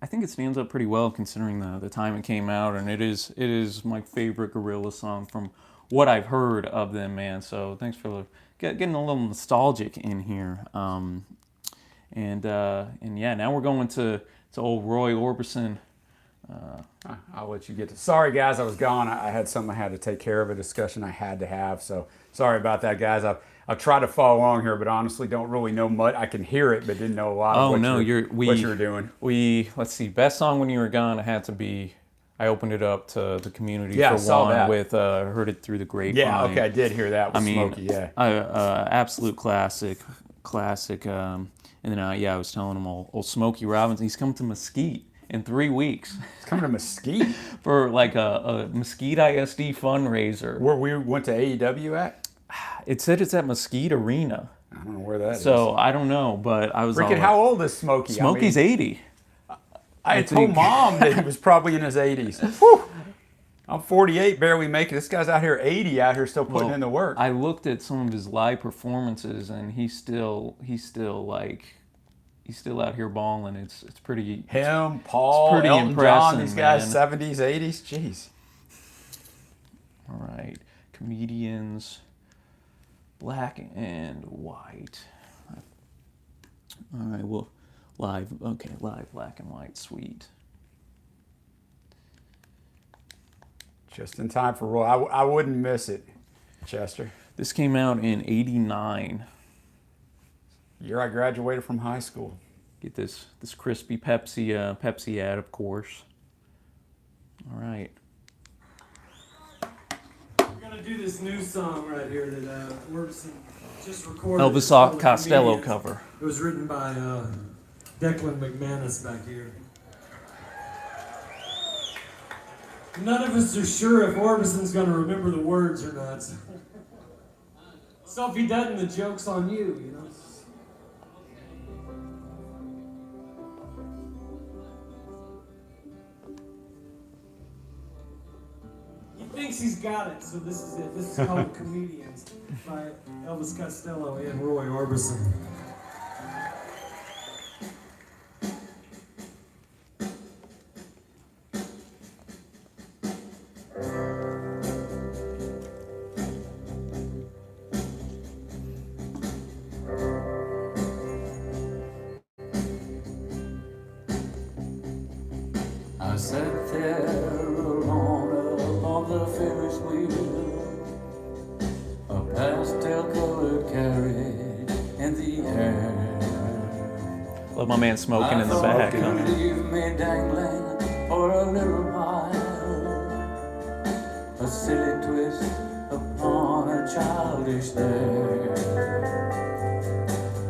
think it stands up pretty well considering the time it came out, and it is my favorite Gorillaz song from what I've heard of them, man. So thanks for getting a little nostalgic in here. And yeah, now we're going to old Roy Orbison. I'll let you get to. Sorry, guys, I was gone. I had something I had to take care of, a discussion I had to have. So sorry about that, guys. I've tried to follow along here, but honestly, don't really know much. I can hear it, but didn't know a lot of what you were doing. Let's see, best song when you were gone. It had to be. I opened it up to the community Yeah, for I saw one that. With heard it through the grapevine. Yeah, okay, I did hear that with I mean, Smokey. Yeah, absolute classic. And then I was telling him old Smokey Robinson. He's coming to Mesquite in 3 weeks. it's coming to Mesquite. For like a Mesquite ISD fundraiser. Where we went to AEW at? It said it's at Mesquite Arena. I don't know where that is. So I don't know, but I was Rickett, how old is Smokey? Smokey's 80. I told Mom that he was probably in his 80s. Whew. I'm 48, barely making it. This guy's out here 80, out here still putting in the work. I looked at some of his live performances, and he's still out here balling. It's pretty. Him, Paul, pretty Elton impressive, John, these guys, man. 70s, 80s. Jeez. All right, comedians, black and white. All right, well, live. Okay, live, black and white, sweet. Just in time for Roy. I wouldn't miss it, Chester. This came out in '89. Year I graduated from high school. Get this crispy Pepsi ad, of course. All right. We're gonna do this new song right here that Morrison just recorded. Elvis It's called The Costello Comedians. cover. It was written by Declan McManus back here. None of us are sure if Orbison's gonna remember the words or not. So if he doesn't, the joke's on you, know. He thinks he's got it, so this is it. This is called Comedians by Elvis Costello and Roy Orbison. I sat there alone upon the Ferris wheel, a pastel-colored carriage in the air. Love my man smoking in the back. I thought you'd leave me dangling for a little while, a silly twist upon a childish stare.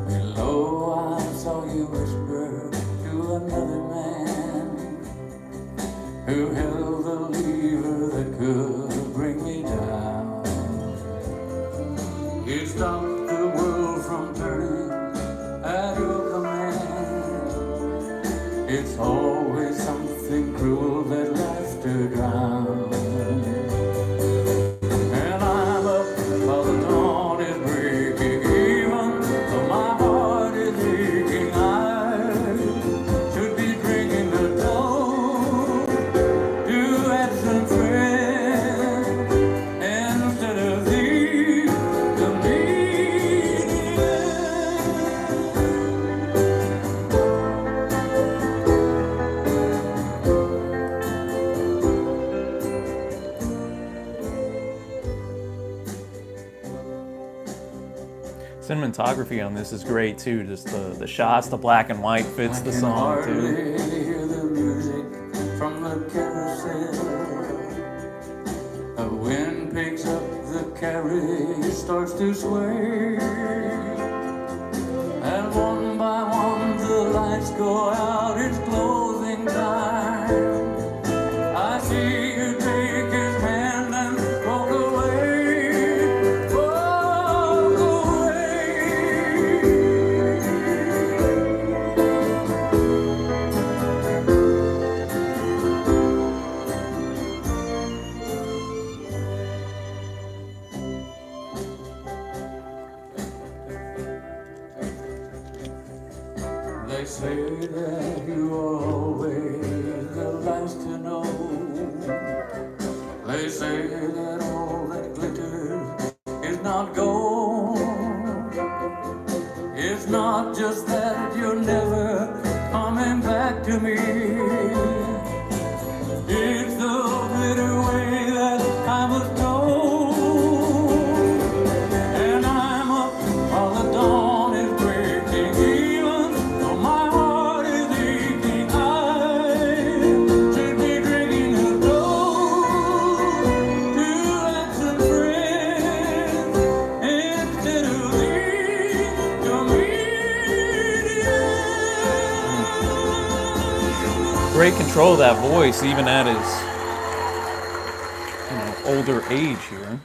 Below I saw you whisper to another man who held the lever that could bring me down. It stopped the world from turning at your command. It's always something cruel that laughter drowns. And I'm up while the dawn is breaking, even though my heart is aching. I should be drinking the dawn to add some thread instead of the comedian. Cinematography on this is great too. Just the shots, the black and white fits the song hardly too. hear the music from the carousel. The wind picks up, the carriage starts to sway, and one by one the lights go out. It's closing time. I see you take his hand and walk away. Walk away. great control of that voice, even at his older age here.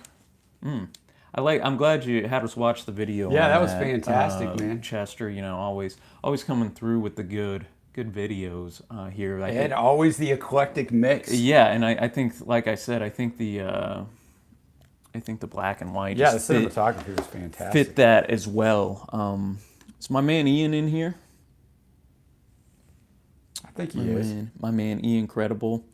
I'm glad you had us watch the video. Yeah, on that was fantastic, man. Chester, always coming through with the good videos here. And always the eclectic mix. Yeah, and I think, like I said, I think the black and white. Yeah, the just cinematography was fantastic. fit that as well. Is my man Ian in here? I think he is. My man Ian Credible.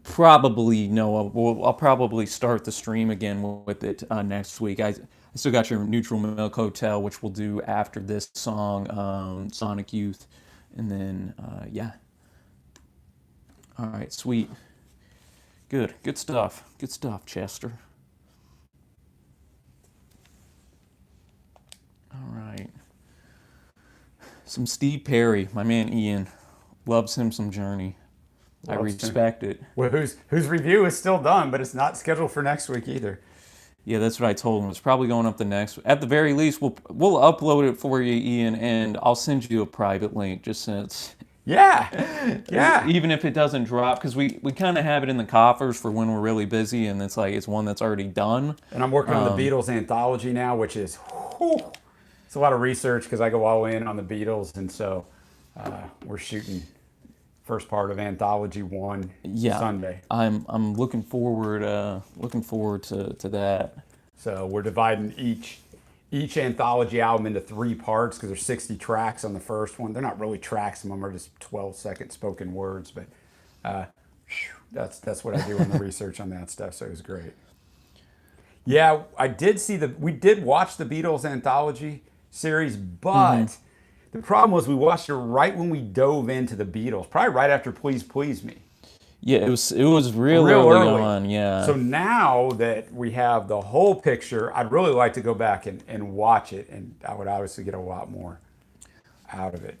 Probably no. I'll probably start the stream again with it next week. I still got your Neutral Milk Hotel, which we'll do after this song, Sonic Youth, and then yeah. All right, sweet. Good stuff. Good stuff, Chester. All right. Some Steve Perry, my man Ian, loves him some Journey. I respect it. Well, whose review is still done, but it's not scheduled for next week either. Yeah, that's what I told him. It's probably going up the next. At the very least, we'll upload it for you, Ian, and I'll send you a private link just since. Yeah. Even if it doesn't drop, because we kind of have it in the coffers for when we're really busy, and it's like it's one that's already done. And I'm working on the Beatles anthology now, which is it's a lot of research because I go all in on the Beatles, and so we're shooting first part of Anthology 1 Sunday. I'm looking forward to that. So we're dividing each anthology album into 3 parts because there's 60 tracks on the first one. They're not really tracks; some of them are just 12-second spoken words. But that's what I do on the research on that stuff. So it was great. Yeah, I did see we did watch the Beatles anthology series, but the problem was we watched it right when we dove into the Beatles, probably right after Please Please Me. Yeah, it was real early on, yeah. So now that we have the whole picture, I'd really like to go back and watch it, and I would obviously get a lot more out of it.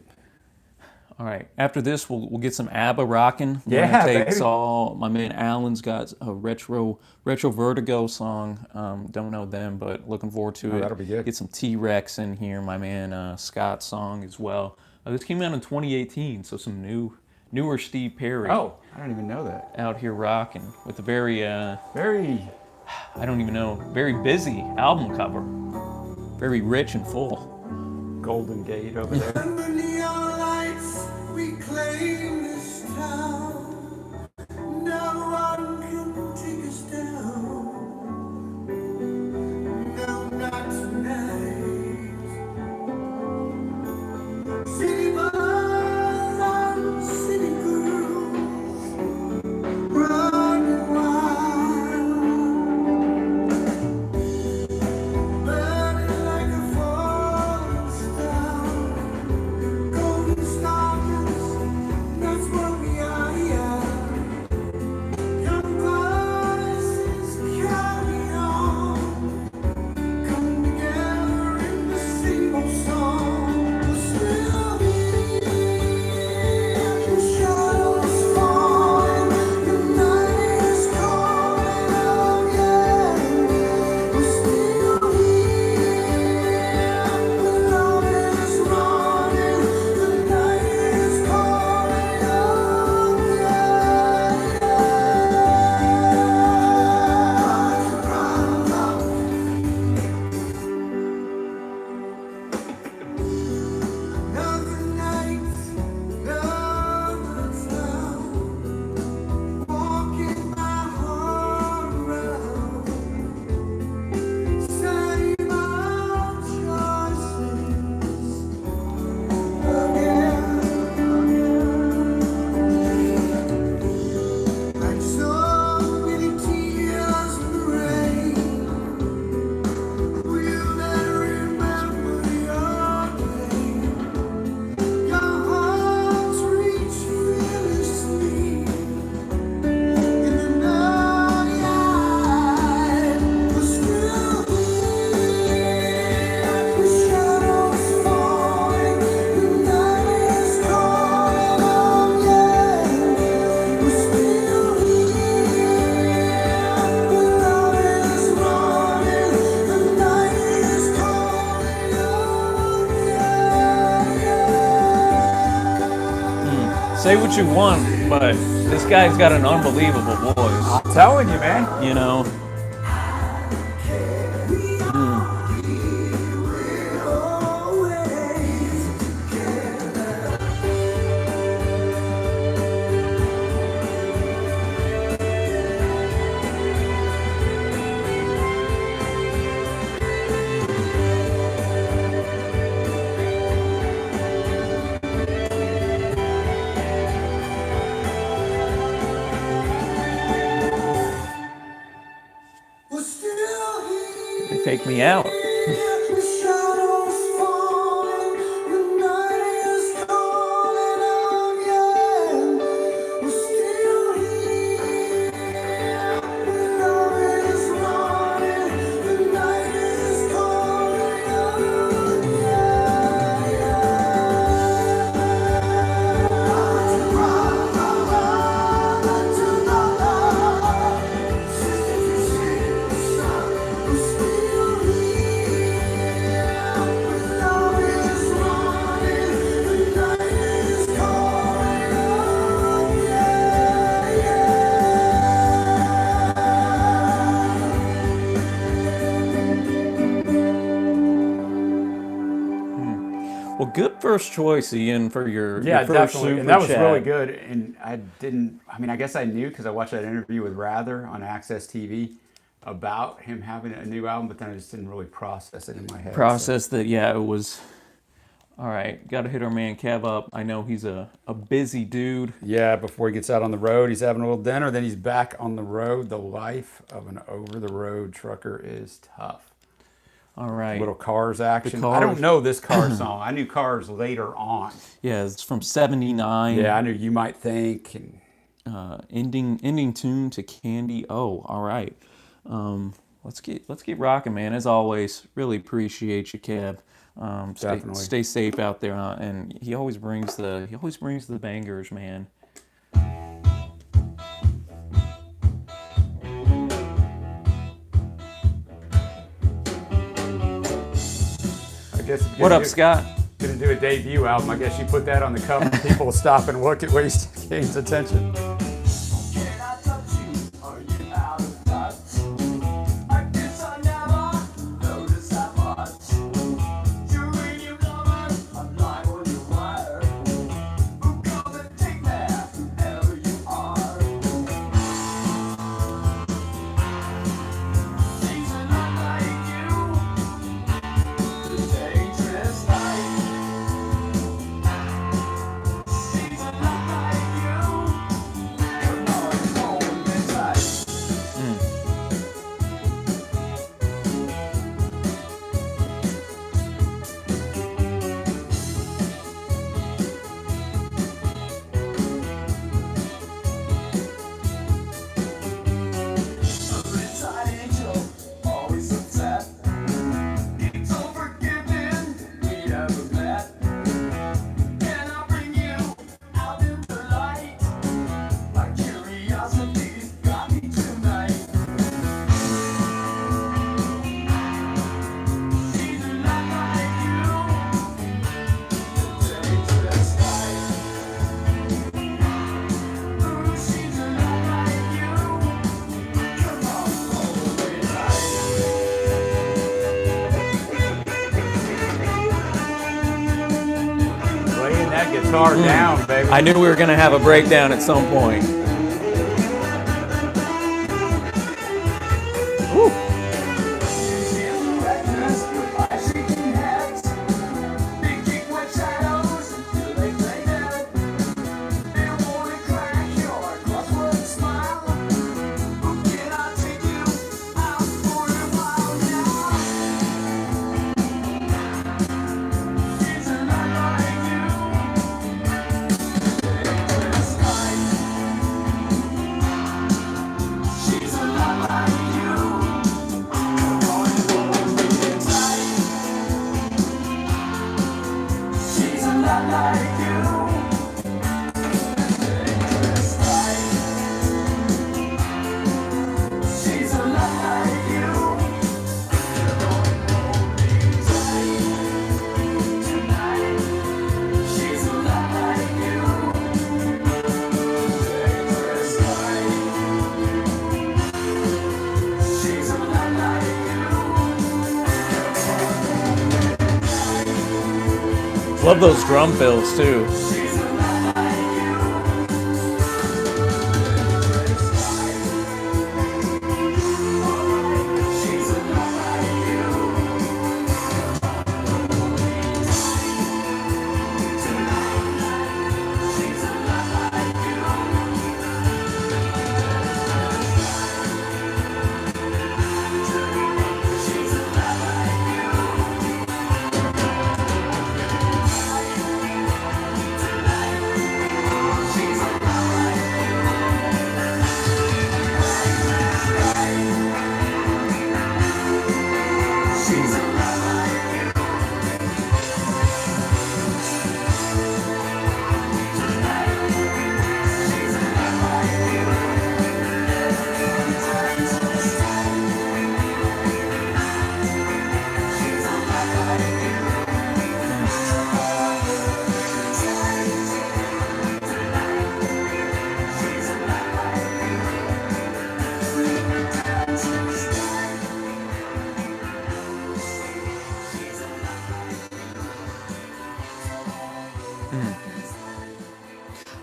All right. After this, we'll get some ABBA rocking. Yeah, takes baby. all. My man Alan's got a retro Vertigo song. Don't know them, but looking forward to it. That'll be good. Get some T-Rex in here. My man Scott's song as well. This came out in 2018, so some newer Steve Perry. Oh, I don't even know that. Out here rocking with a very Very. I don't even know, very busy album cover. Very rich and full. Golden Gate over there. Under neon lights, we claim this town. No one can take us down. No, not tonight. City boys and city girls running wild, burning like a falling star. Say what you want, but this guy's got an unbelievable voice. I'm telling you, man. You know. They take me out. Well, good first choice, Ian, for your Yeah, first definitely. super And that was chat. really good. And I guess I knew because I watched that interview with Rather on Access TV about him having a new album, but then I just didn't really process it in my head. Process that, yeah, it was. All right, got to hit our man Kev up. I know he's a busy dude. Yeah, before he gets out on the road, he's having a little dinner, then he's back on the road. The life of an over-the-road trucker is tough. All right. Little Cars action. Cars. I don't know this Cars song. I knew Cars later on. Yeah, it's from '79. Yeah, I knew You Might Think. And Ending tune to Candy. Oh, all right. Let's keep rocking, man. As always, really appreciate you, Kev. Definitely. Stay safe out there, and he always brings the bangers, man. I guess What up, Scott? Gonna do a debut album. I guess you put that on the cover. People will stop and look at where he gains attention. Can I touch you? Are you out of touch? I guess I never noticed that much. You're in your lover, I'm lying on your wire. Who come and take me, whoever you are. She's a lot like you, the dangerous life. She's a lot like you, come on, hold me tight. Inside angel, always upset. It's unforgiving, we ever met. Can I bring you out in the light? My curiosity's got me tonight. She's a lot like you, the dangerous life. Ooh, she's a lot like you. Come on, hold me tight. Laying that guitar down, baby. I knew we were gonna have a breakdown at some point. Woo. Love those drum fills too.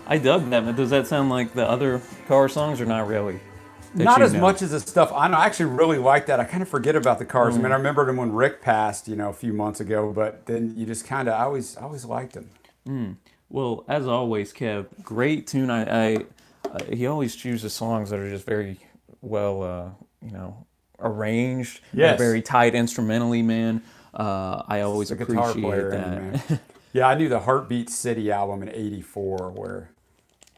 I dug that, but does that sound like the other Car songs or not really? That Not you as know? much as the stuff. I know, I actually really like that. I kind of forget about the Cars. I mean, I remembered them when Rick passed, a few months ago. But then you just kind of, I always liked them. Well, as always, Kev, great tune. He always chooses songs that are just very well, arranged. They're Yes. very tight instrumentally, man. I always The guitar appreciate player in me, that. man. Yeah, I knew the Heartbeat City album in '84, where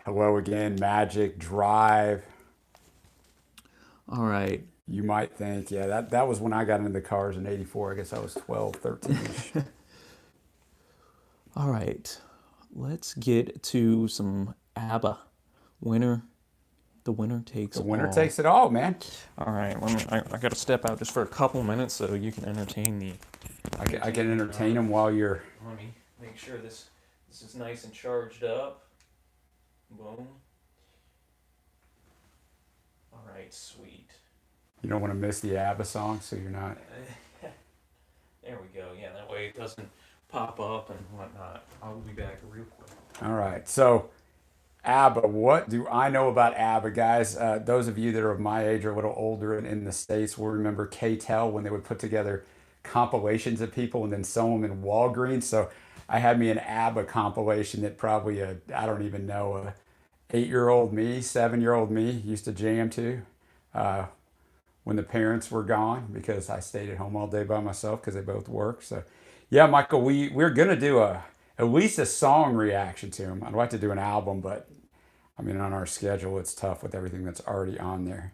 Hello Again, Magic, Drive. All right. You might think, yeah, that was when I got into the Cars in '84. I guess I was 12, 13-ish. All right. Let's get to some ABBA. The winner takes The winner all. takes it all, man. All right. I got to step out just for a couple minutes so you can entertain the. I can entertain them while you're. Let me make sure this is nice and charged up. Boom. All right, sweet. You don't want to miss the ABBA song, so you're not. There we go. Yeah, that way it doesn't pop up and whatnot. I'll be back real quick. All right. So, ABBA. What do I know about ABBA, guys? Those of you that are of my age or a little older in the States will remember K-Tel when they would put together compilations of people and then sell them in Walgreens. So, I had me an ABBA compilation that probably I don't even know, 8-year-old me, 7-year-old me used to jam to when the parents were gone because I stayed at home all day by myself because they both work. So, yeah, Michael, we're gonna do at least a song reaction to them. I'd like to do an album, but I mean on our schedule it's tough with everything that's already on there.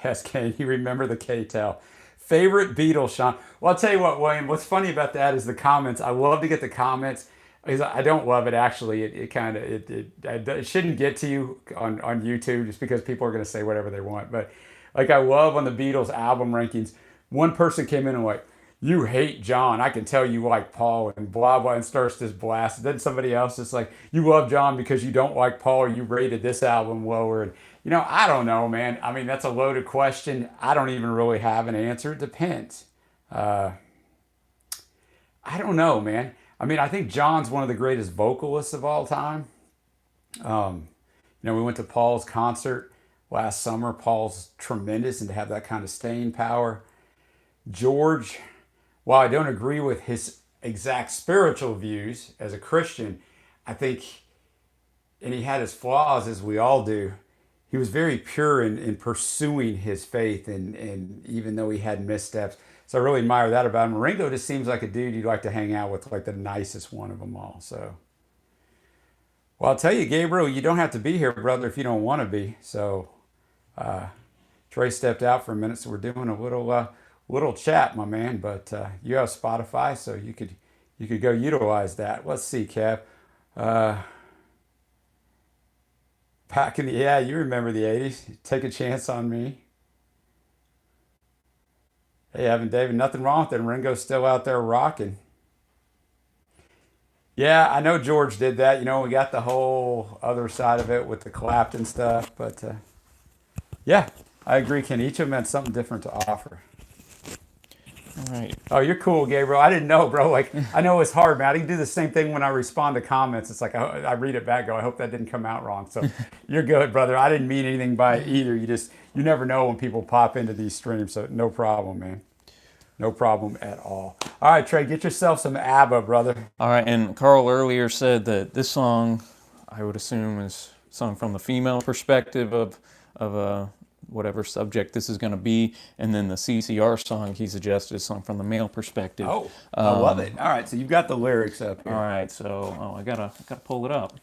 Yes, Ken, you remember the K-Tel. Favorite Beatles, Sean? Well, I'll tell you what, William, what's funny about that is the comments. I love to get the comments. I don't love it, actually. It shouldn't get to you on YouTube just because people are going to say whatever they want. But, like, I love on the Beatles album rankings, one person came in and like, you hate John. I can tell you like Paul and blah, blah, and starts this blast. Then somebody else is like, you love John because you don't like Paul. You rated this album lower. And, I don't know, man. I mean, that's a loaded question. I don't even really have an answer. It depends. I don't know, man. I mean, I think John's one of the greatest vocalists of all time. We went to Paul's concert last summer. Paul's tremendous, and to have that kind of staying power. George, while I don't agree with his exact spiritual views as a Christian, I think, and he had his flaws as we all do, he was very pure in pursuing his faith, and even though he had missteps. So I really admire that about him. Ringo just seems like a dude you'd like to hang out with, like the nicest one of them all. So, well, I'll tell you, Gabriel, you don't have to be here, brother, if you don't want to be. So, Trey stepped out for a minute, so we're doing a little chat, my man. But you have Spotify, so you could go utilize that. Let's see, Kev. Back in you remember the '80s. Take a chance on me. Hey, Evan David, nothing wrong with it. Ringo's still out there rocking. Yeah, I know George did that. We got the whole other side of it with the Clapton stuff. But, yeah, I agree, Ken. Each of them had something different to offer. All right. Oh, you're cool, Gabriel. I didn't know, bro. Like, I know it's hard, man. I can do the same thing when I respond to comments. It's like I read it back, go, I hope that didn't come out wrong. So you're good, brother. I didn't mean anything by it either. You never know when people pop into these streams. So no problem, man. No problem at all. All right, Trey, get yourself some ABBA, brother. All right, and Carl earlier said that this song, I would assume, is sung from the female perspective of whatever subject this is going to be, and then the CCR song he suggested is sung from the male perspective. Oh, I love it. All right, so you've got the lyrics up here. All right, so I gotta pull it up.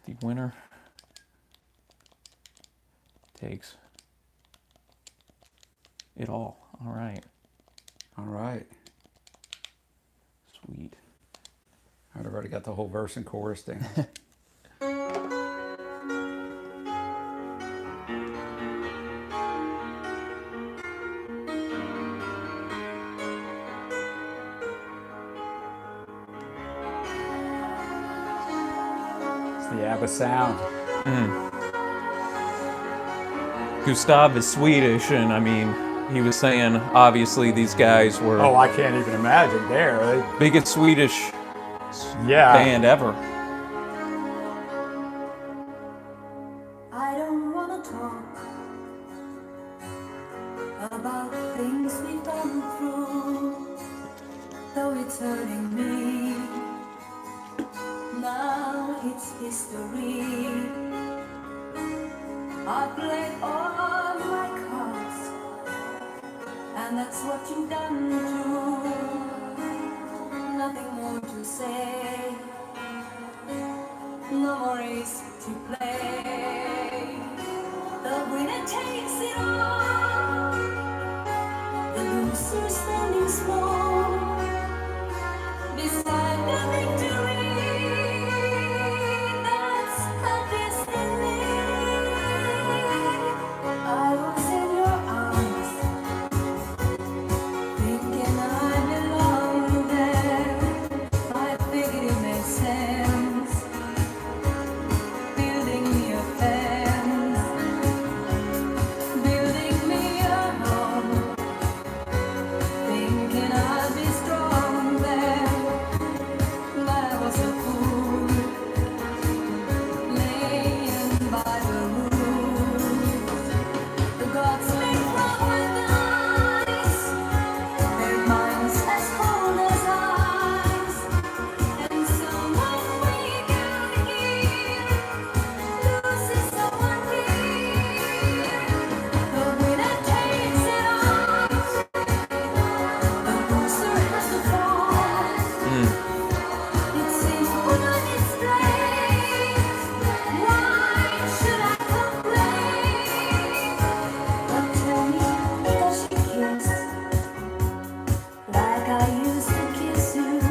The winner takes it all. All right, All right. sweet. I've already got the whole verse and chorus down. It's the ABBA sound. Gustav is Swedish, and I mean, he was saying obviously these guys were Oh, I can't even imagine there. biggest Swedish Yeah. band ever. I don't wanna talk about things we've gone through, though it's hurting me. Now it's history. I played all my cards, and that's what you've done too. Nothing more to say, no more race to play. The winner takes it all, the loser standing small beside the victory. That's a destiny. I was in your arms, thinking I belong there. I figured it made sense, building me a fence, building me a home, thinking I'd be strong there. But I was a fool, laying by the rules. The gods made from ice, their minds as cold as ice. And someone we can hear loses someone dear. The winner takes it all, the loser has to fall. It seems good on its place. Why should I complain? But tell me, does she kiss like I used to kiss you?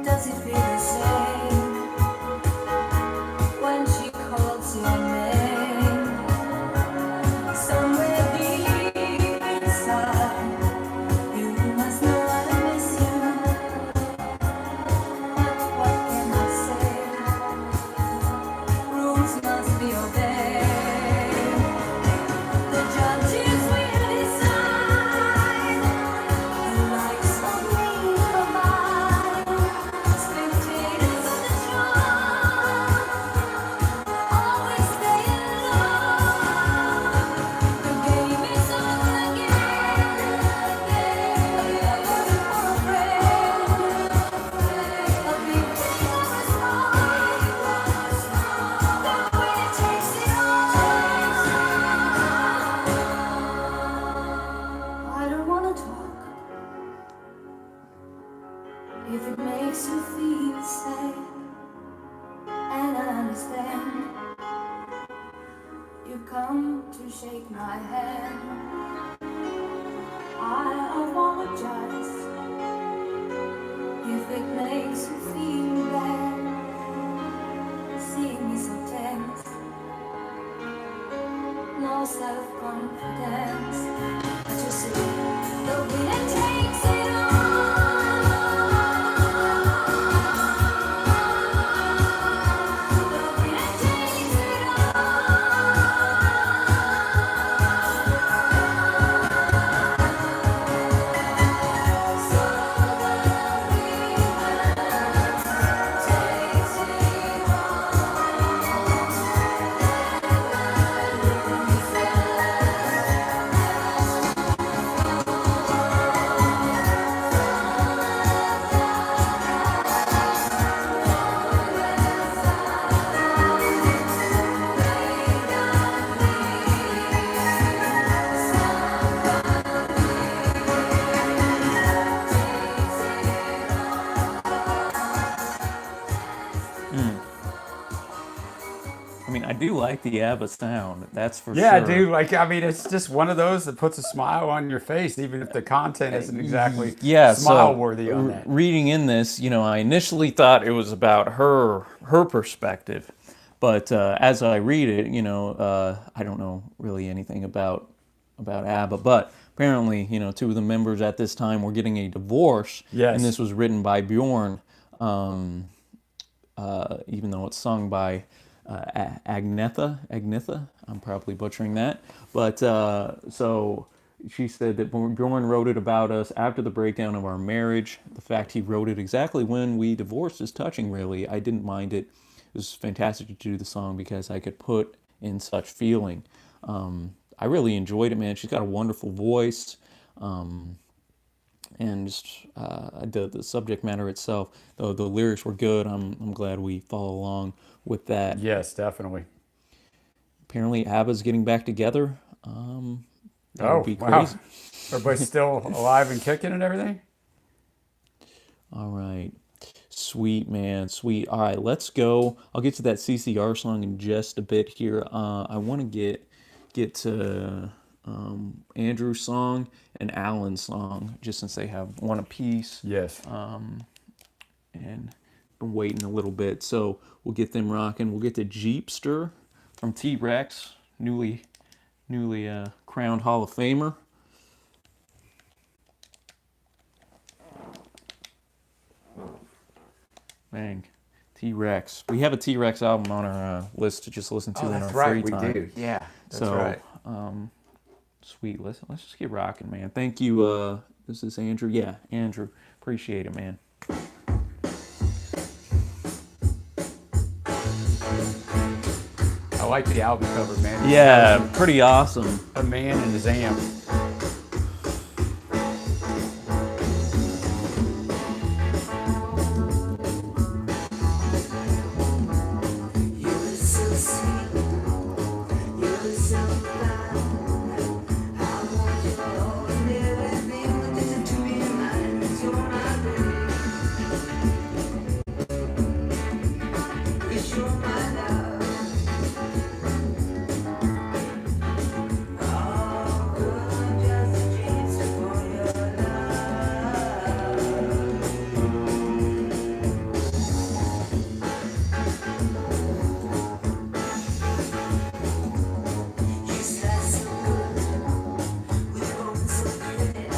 Does it feel the same when she calls your name? Somewhere deep inside, you must know I miss you. But what can I say? Rules must be obeyed. The judges will decide. The likes of me provide. Spectators of the show always stay alone. The game is on again. A lover or a friend, a victim or a spy. The winner takes it all. I don't wanna talk if it makes you feel safe, and I understand you've come to shake my hand. I apologize if it makes you feel bad, seeing me so tense, no self-confidence. But you see, the winner takes it all. The winner takes it all. I mean, I do like the ABBA sound. That's for Yeah, sure. dude. Like, I mean, it's just one of those that puts a smile on your face, even if the content isn't exactly Yeah, so smile worthy on that. reading in this, I initially thought it was about her perspective, but as I read it, I don't know really anything about ABBA, but apparently, two of the members at this time were getting a divorce, Yes. and this was written by Bjorn, even though it's sung by Agnetha. I'm probably butchering that, but so she said that Bjorn wrote it about us after the breakdown of our marriage. The fact he wrote it exactly when we divorced is touching, really. I didn't mind it. It was fantastic to do the song because I could put in such feeling. I really enjoyed it, man. She's got a wonderful voice. And just the subject matter itself, though the lyrics were good. I'm glad we follow along with that. Yes, definitely. Apparently, ABBA's getting back together. That would be wow. crazy. Everybody's still alive and kicking and everything? All right, sweet man, sweet. All right, let's go. I'll get to that CCR song in just a bit here. I want to get to Andrew's song and Alan's song, just since they have one apiece. Yes. And been waiting a little bit, so we'll get them rocking. We'll get to Jeepster from T-Rex, newly crowned Hall of Famer. Bang, T-Rex. We have a T-Rex album on our list to just listen to in our free time. We do. Yeah, that's So, right. Sweet. Let's just get rocking, man. Thank you. This is Andrew. Yeah, Andrew. Appreciate it, man. I like the album cover, man. Yeah, pretty awesome. A man and his amp. You were so sweet, you were so fine. I want you all and everything that is to be mine. You're my baby. Yes, you're my love. Oh, girl, I'm just a dreamster for your love. You smell so good, with bones so clear.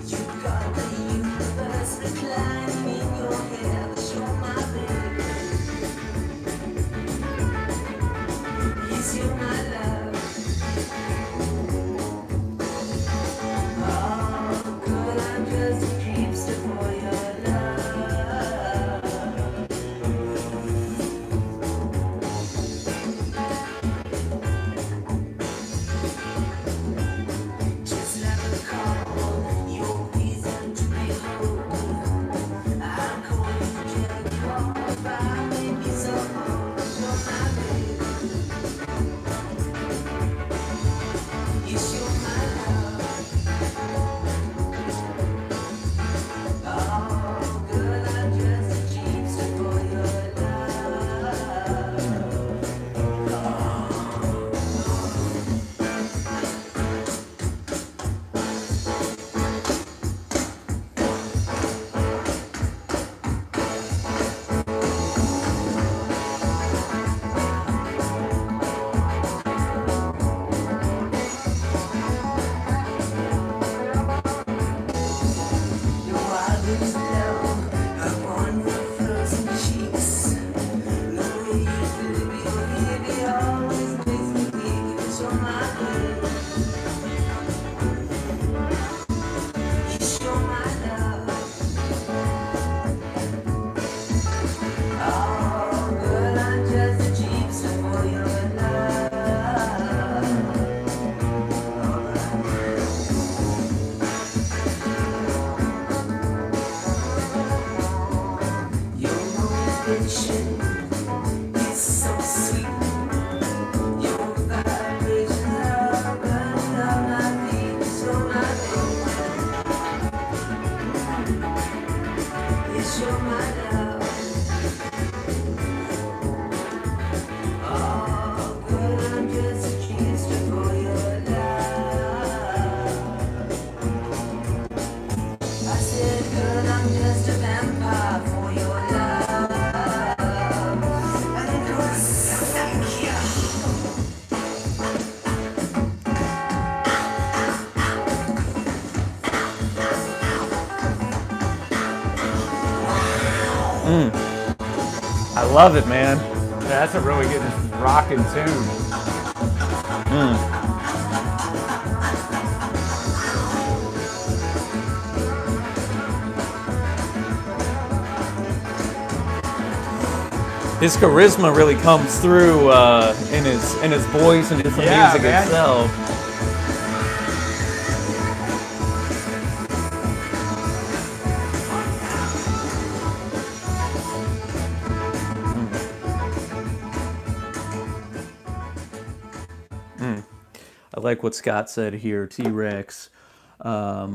You got the universe reclining in your hair. But you're my baby. Yes, you're my love. Oh, girl, I'm just a dreamster for your love. Just like a call, your reason to behold. I'm calling you Jack, by maybe so hard. You're my baby. Yes, you're my love. Oh, girl, I'm just a dreamster for your love. Your eyelids low upon your frozen cheeks. The way you flip your hair, it always makes me think that you're my baby. Yes, you're my love. Oh, girl, I'm just a gypsy for your love. Your motivation is so sweet. Your vibrations are burning up my feet. So my baby, yes, you're my love. love it, man. Yeah, that's a really good rocking tune. His charisma really comes through in his voice and just the music man. itself. I like what Scott said here. T-Rex. I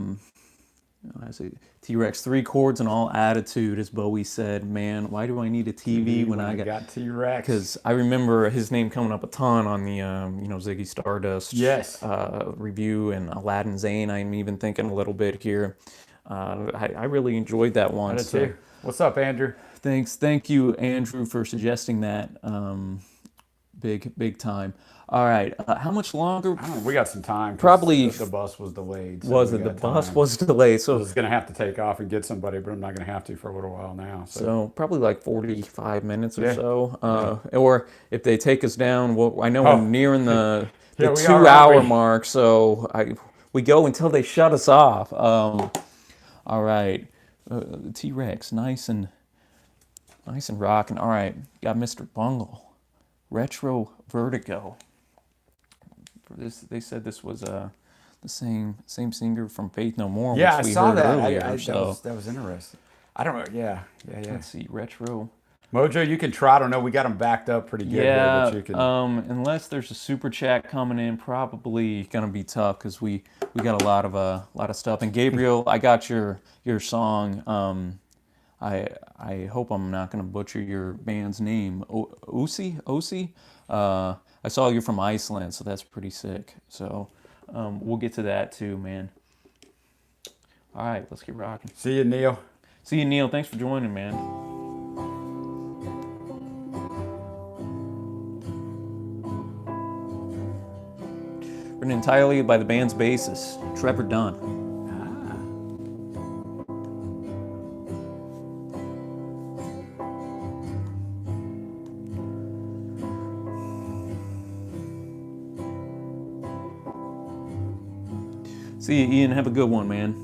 say T-Rex, 3 chords and all attitude, as Bowie said. Man, why do I need a TV when I got T-Rex? Because I remember his name coming up a ton on the Ziggy Stardust review and Aladdin Zane. I'm even thinking a little bit here. I really enjoyed that one. I did too. What's up, Andrew? Thank you, Andrew, for suggesting that. Big time. All right, how much longer? We got some time. 'Cause Probably the bus was delayed. So Was it the bus was delayed? I So was gonna have to take off and get somebody, but I'm not gonna have to for a little while now. So probably like 45 minutes or Yeah. so. Or if they take us down, well, I know we're nearing the Yeah, we are, 2 hour aren't we? mark, so we go until they shut us off. All right, T-Rex, nice and rocking. All right, got Mr. Bungle, Retro Vertigo. For this, they said this was the same singer from Faith No More, Yeah, I which we saw heard that. earlier. So that was interesting. I don't know. Yeah. let's see, Retro. Mojo, you can try. I don't know. We got them backed up pretty good. Yeah, Here, but you can... unless there's a super chat coming in, probably gonna be tough because we got a lot of stuff. And Gabriel, I got your song. I hope I'm not gonna butcher your band's name. Osi. I saw you're from Iceland, so that's pretty sick. So we'll get to that too, man. All right, let's get rocking. See you, Neil. See you, Neil. Thanks for joining, man. Written entirely by the band's bassist, Trevor Dunn. See you, Ian. Have a good one, man.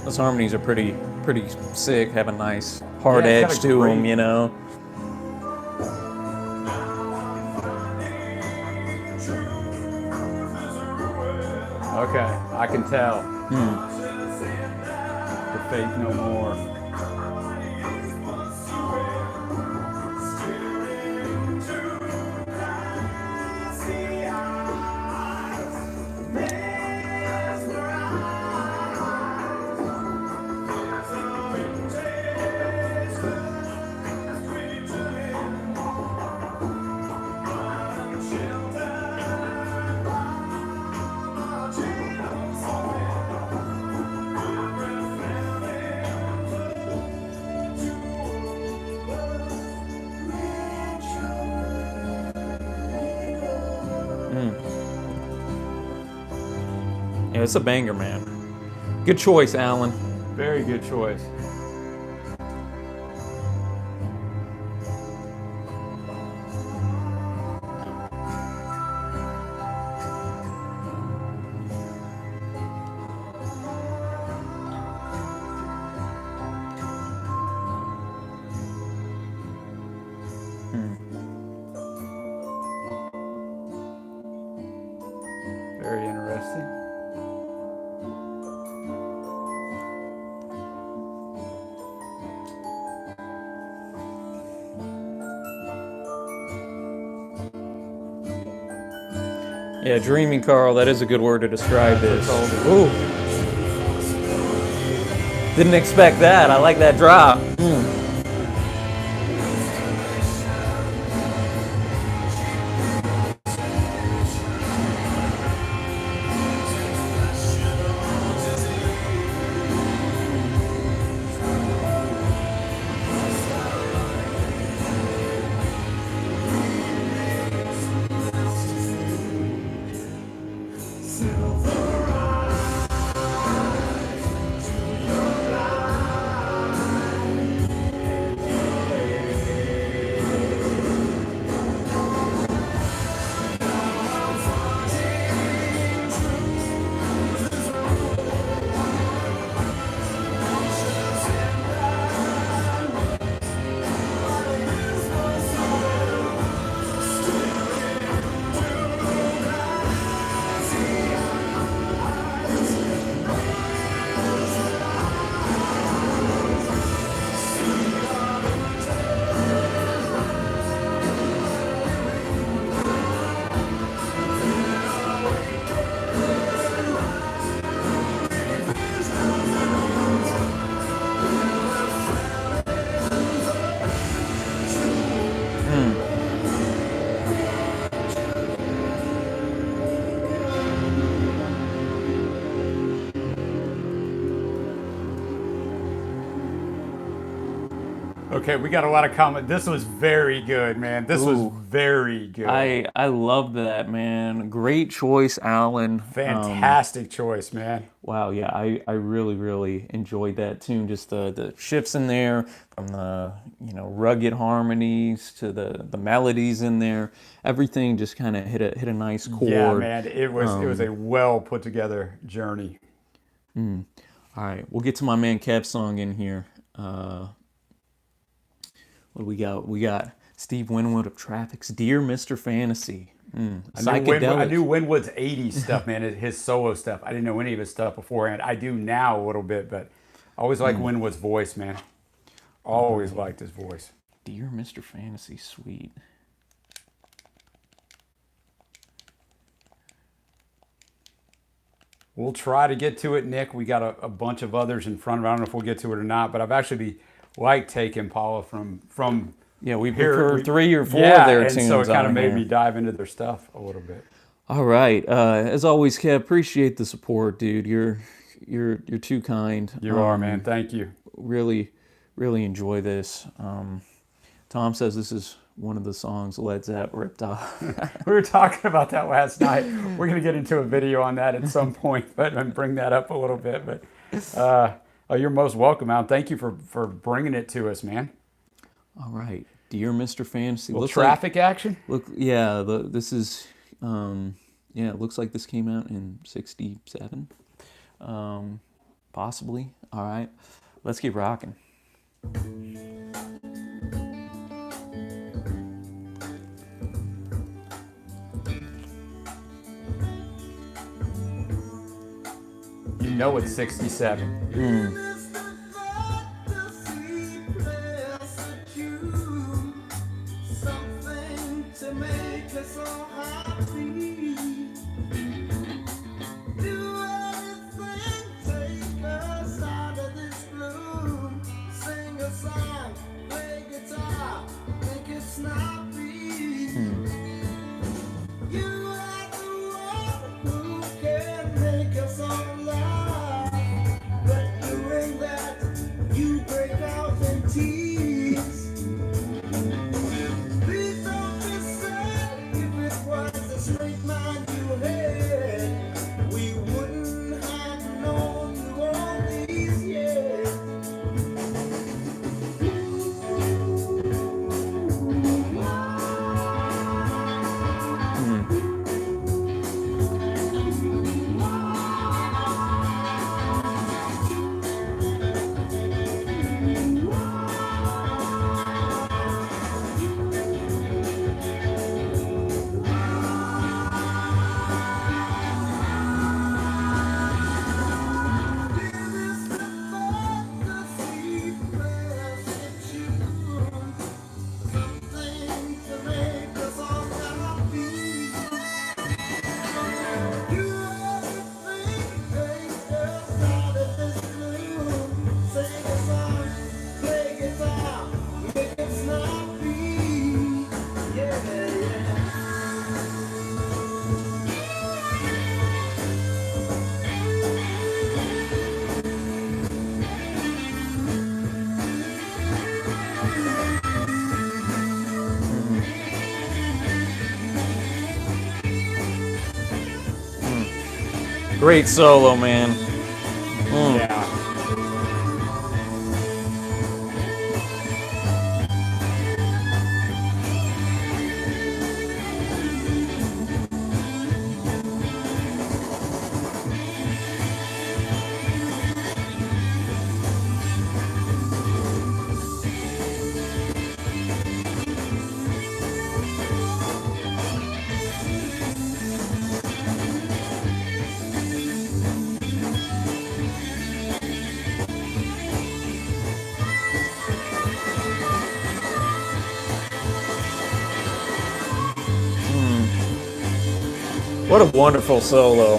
Those harmonies are pretty sick. Have a nice hard Yeah, it's edge got a to great- them, you know. Okay, I can tell. The Faith No More. Yeah, it's a banger, man. Good choice, Alan. Very good choice. Very interesting. Yeah, dreaming, Carl. That is a good word to describe this. Ooh. Didn't expect that. I like that drop. Okay, we got a lot of comment. This was very good, man. This was very good. I love that, man. Great choice, Alan. Fantastic choice, man. Wow, yeah, I really, really enjoyed that tune. Just the shifts in there, from the rugged harmonies to the melodies in there. Everything just kind of hit a nice chord. Yeah, man. It was a well put together journey. All right, we'll get to my man Kev's song in here. What do we got? We got Steve Winwood of Traffic's "Dear Mr. Fantasy." I knew Winwood's 80s stuff, man, his solo stuff. I didn't know any of his stuff beforehand. I do now a little bit, but I always liked Winwood's voice, man. Always liked his voice. "Dear Mr. Fantasy," sweet. We'll try to get to it, Nick. We got a bunch of others in front of it. I don't know if we'll get to it or not, but I've actually liked taking Paula from Yeah, we've here. heard 3 or 4 yeah, of their and tunes. so it kind of on made here. me dive into their stuff a little bit. All right. As always, Kev, appreciate the support, dude. You're too kind. You are, man. Thank you. Really, really enjoy this. Tom says this is one of the songs Led Zepp ripped off. We were talking about that last night. We're going to get into a video on that at some point, but and bring that up a little bit. But you're most welcome, Al. Thank you for bringing it to us, man. All right. "Dear Mr. Fantasy." Little traffic action? Look, yeah, this is, it looks like this came out in 67, possibly. All right, let's keep rocking. You know it's 67. Great solo, man. Yeah. What a wonderful solo.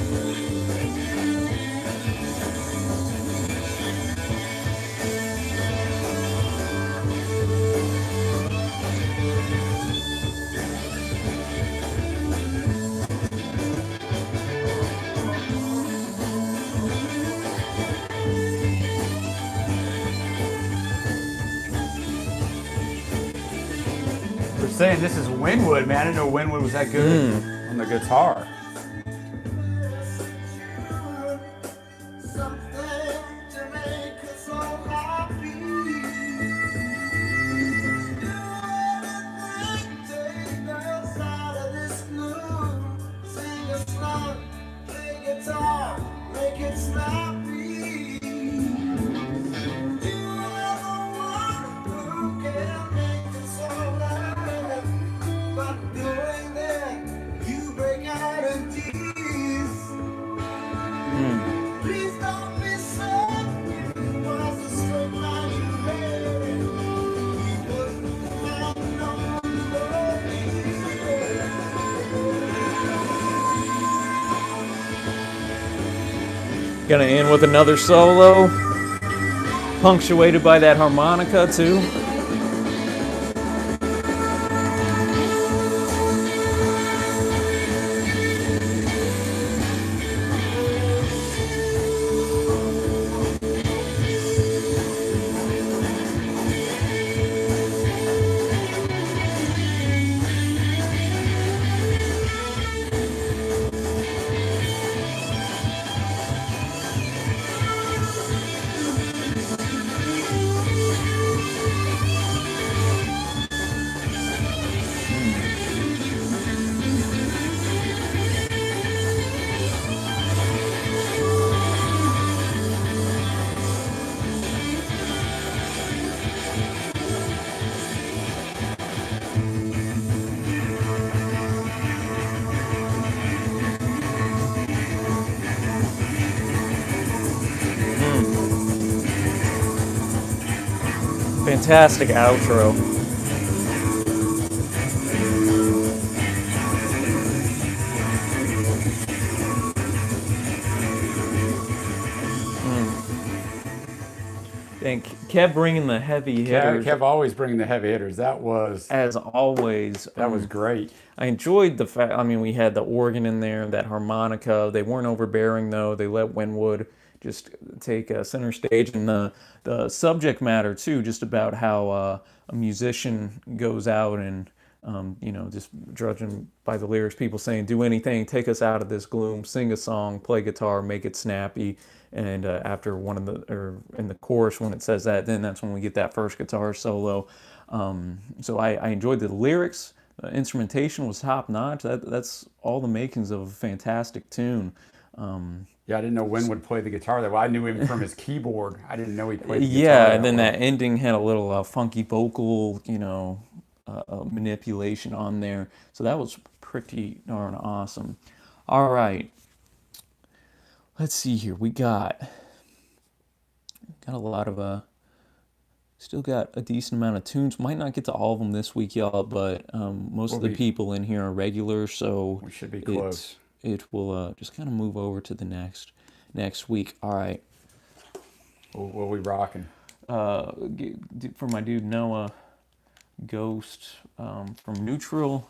They're saying this is Winwood, man. I didn't know Winwood was that good on the guitar. Something to make us all happy. Take us out of this gloom. Sing a song, play guitar, make it snappy. You are the one who can make us all laugh. But doing that, you break out in tears. Please don't be sad. It was a straight line you made. We wouldn't have known love easy. Gonna end with another solo, punctuated by that harmonica too. Fantastic outro. And Kev bringing the heavy hitters Kev always bringing the heavy hitters. That was as always. great. I enjoyed the fact. I mean, we had the organ in there, that harmonica. They weren't overbearing though. They let Winwood just take center stage, and the subject matter too, just about how a musician goes out and just judging by the lyrics, people saying, "Do anything, take us out of this gloom, sing a song, play guitar, make it snappy." And after in the chorus, when it says that, then that's when we get that first guitar solo. So I enjoyed the lyrics. Instrumentation was top notch. That's all the makings of a fantastic tune. Yeah, I didn't know Winwood played the guitar that well. I knew him from his keyboard. I didn't know he played the guitar. Yeah, and then that ending had a little funky vocal, manipulation on there. So that was pretty darn awesome. All right. Let's see here. We got a lot of still got a decent amount of tunes. Might not get to all of them this week, y'all, but most of the people in here are regulars, so we should be close. It will just kind of move over to the next week. All right. What are we rocking? For my dude Noah, Ghost from Neutral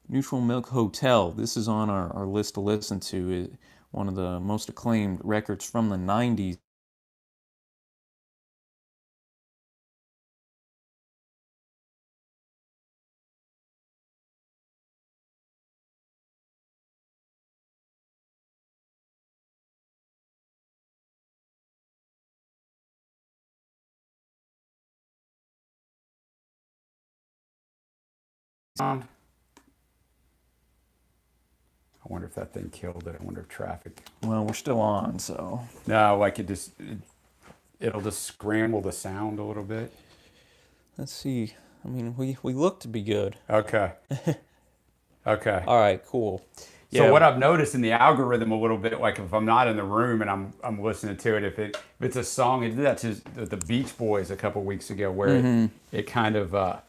Milk Hotel. This is on our list to listen to. One of the most acclaimed records from the 90s. sound. I wonder if that thing killed it. I wonder if traffic. Well, we're still on, so No, like it'll just scramble the sound a little bit. let's see. I mean, we look to be good. Okay. Okay. All right, cool. So what I've noticed in the algorithm a little bit, like if I'm not in the room and I'm listening to it, if it's a song, it did that to the Beach Boys a couple weeks ago, where it kind of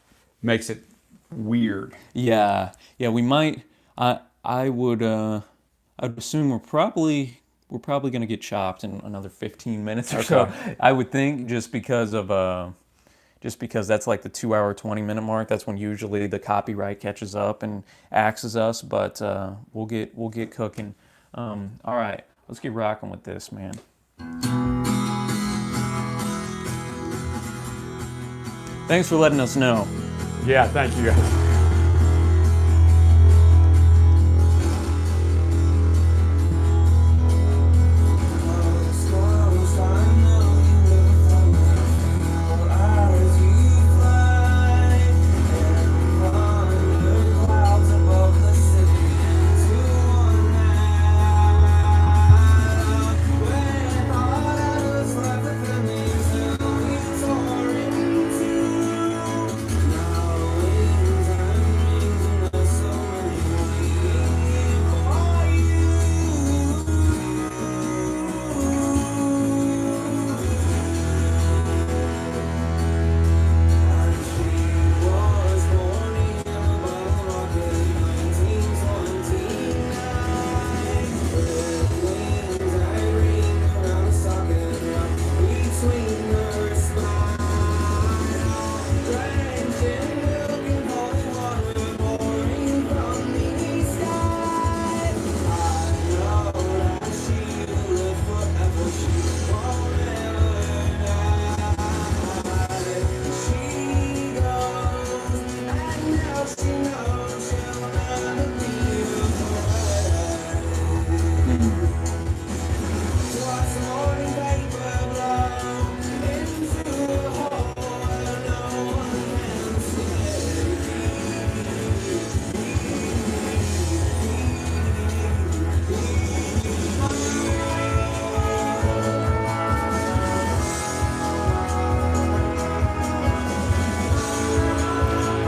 makes it weird. Yeah, we might. I would assume we're probably gonna get chopped in another 15 minutes or so. I would think just because that's like the 2 hour 20-minute mark. That's when usually the copyright catches up and axes us. But we'll get cooking. All right, let's get rocking with this, man. Thanks for letting us know. Yeah, thank you guys.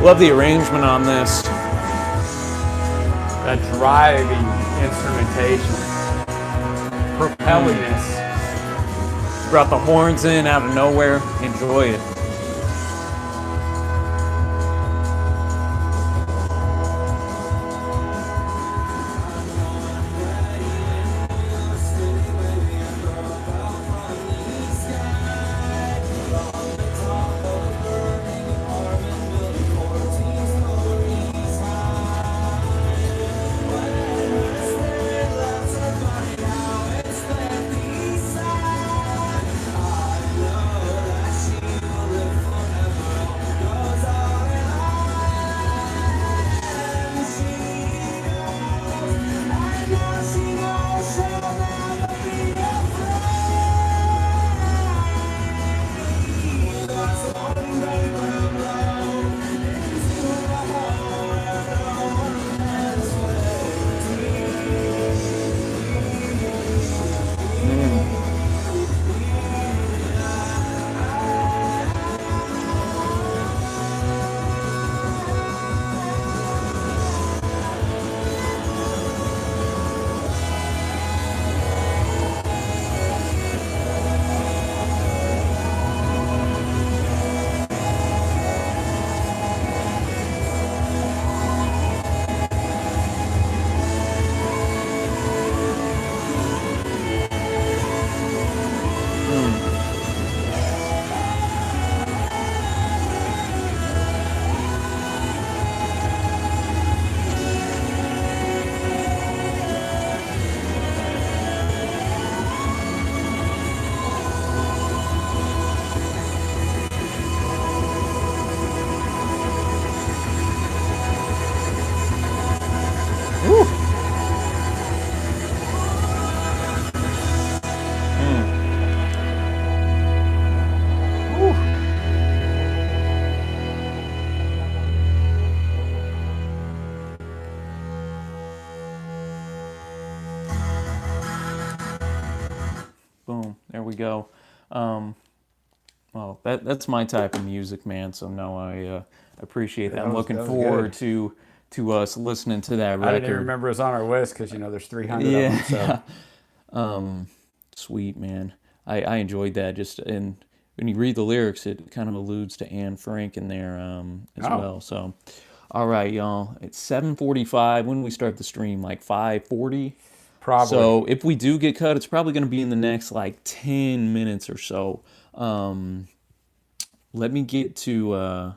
Love the arrangement on this. That driving instrumentation, propelliness. Brought the horns in out of nowhere. Enjoy it. we go. Well, that's my type of music, man. So no, I appreciate that. I'm looking was forward good. to us listening to that I didn't even record. remember it was on our list because there's 300 Yeah, of them. So sweet, man. I enjoyed that. Just and when you read the lyrics, it kind of alludes to Anne Frank in there as Oh. well. So, all right, y'all. It's 7:45. When we start the stream, like 5:40. probably. So if we do get cut, it's probably going to be in the next like 10 minutes or so. Let me get to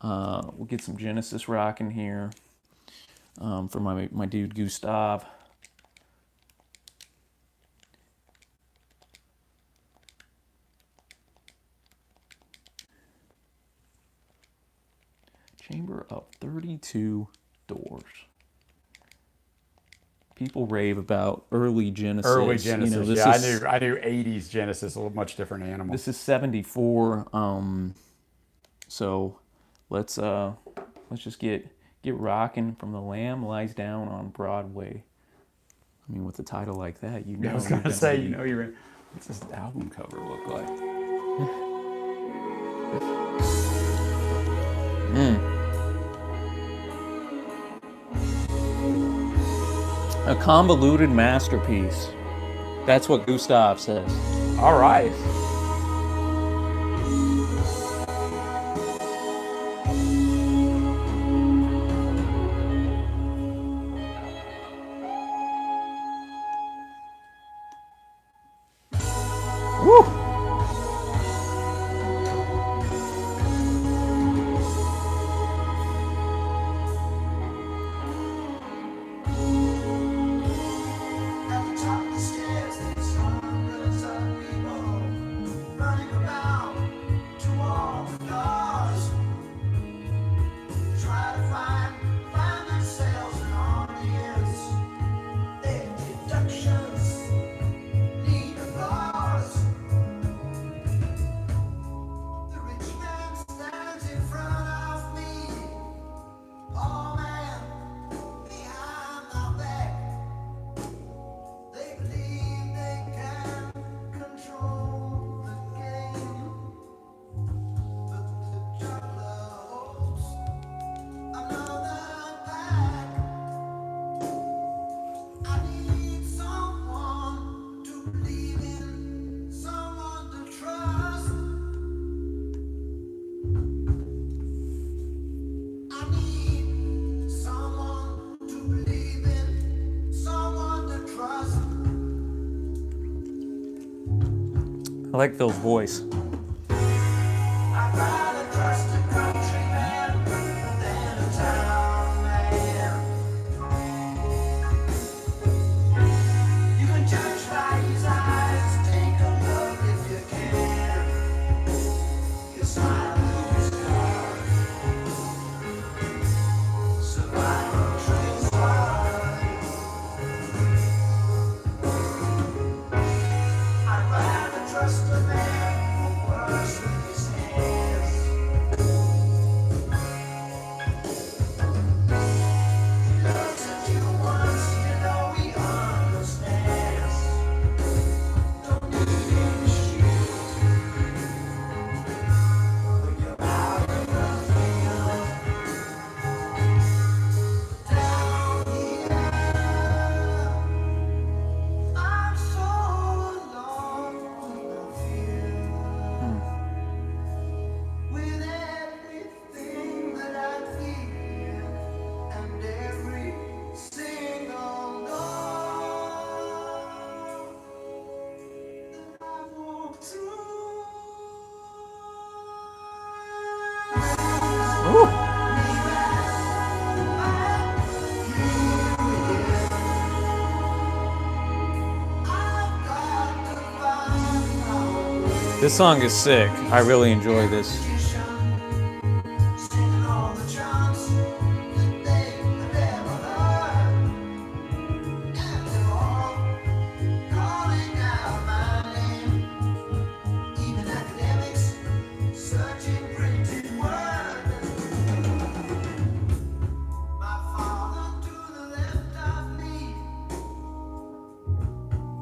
we'll get some Genesis rock in here for my dude Gustav. Chamber of 32 Doors. People rave about early Genesis. Early Genesis. You know, this Yeah, is, I knew 80s Genesis, a little much different animal. This is 74. So let's just get rocking from The Lamb Lies Down on Broadway. I mean, with a title like that, you know. I was you're gonna say, be- what's this album cover look like? A convoluted masterpiece. That's what Gustav says. All right. Woo! At the top of the stairs, there's hundreds of people running about to all the doors, trying to find themselves an audience. Their deductions need applause. The rich man stands in front of me, poor man behind my back. They believe they can control the game, but the juggler holds another pack. I need someone to believe in, someone to trust. I need someone to believe in, someone to trust. I like Phil's voice. I'd rather trust a countryman than a town man. You can judge by his eyes, take a look if you can. His smile is dark, survival trains hard. I'd rather trust a man who works with his hands. He looks at you once, you know he understands. Don't need any shield when you're out in the field. Down here, I'm so alone with the fear. With everything that I feel and every single door that I walk through. I've got to find my This song is sick. I really enjoy this. singing all the charms that they have ever heard, and they're all calling out my name. Even academics searching printed word. My father to the left of me,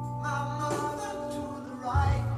my mother to the right.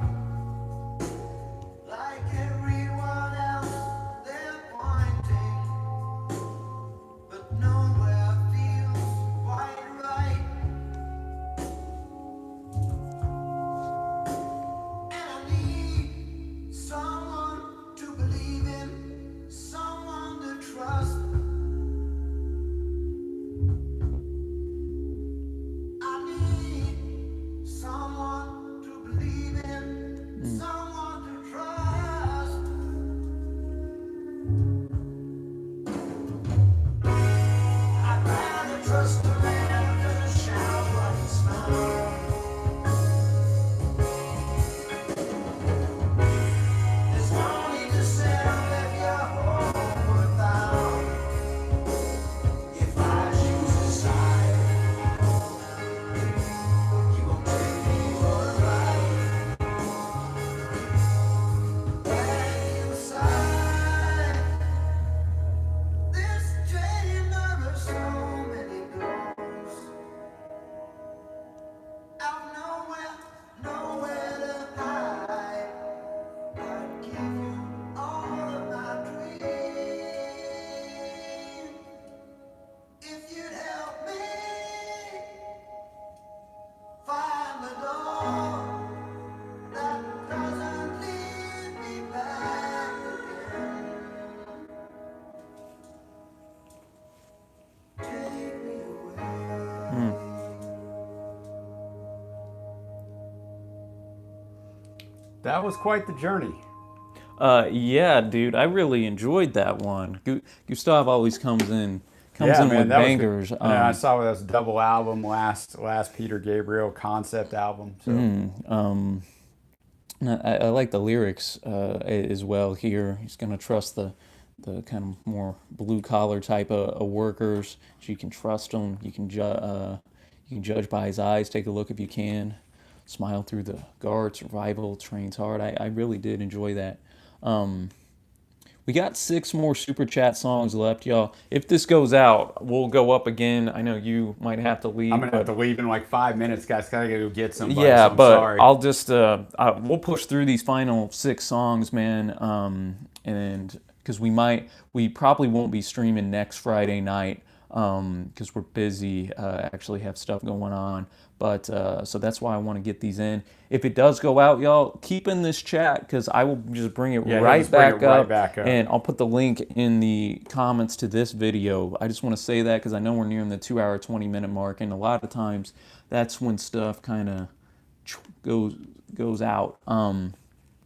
That was quite the journey. Yeah, dude, I really enjoyed that one. Gustav always comes in with that was bangers. good. And then I saw that was a double album, last Peter Gabriel concept album. So And I like the lyrics as well here. He's going to trust the kind of more blue collar type of workers. So you can trust them. You can judge by his eyes. Take a look if you can. Smile through the guard. Survival trains hard. I really did enjoy that. We got 6 more super chat songs left, y'all. If this goes out, we'll go up again. I know you might have to leave. I'm gonna have to leave in like 5 minutes, guys. Gotta go get somebody. Yeah, so I'm but sorry. I'll just we'll push through these final 6 songs, man. And because we probably won't be streaming next Friday night because we're busy. Actually have stuff going on. But so that's why I want to get these in. If it does go out, y'all, keep in this chat because I will just bring it right back up. And I'll put the link in the comments to this video. I just want to say that because I know we're nearing the 2-hour, 20-minute mark. And a lot of times that's when stuff kind of goes out.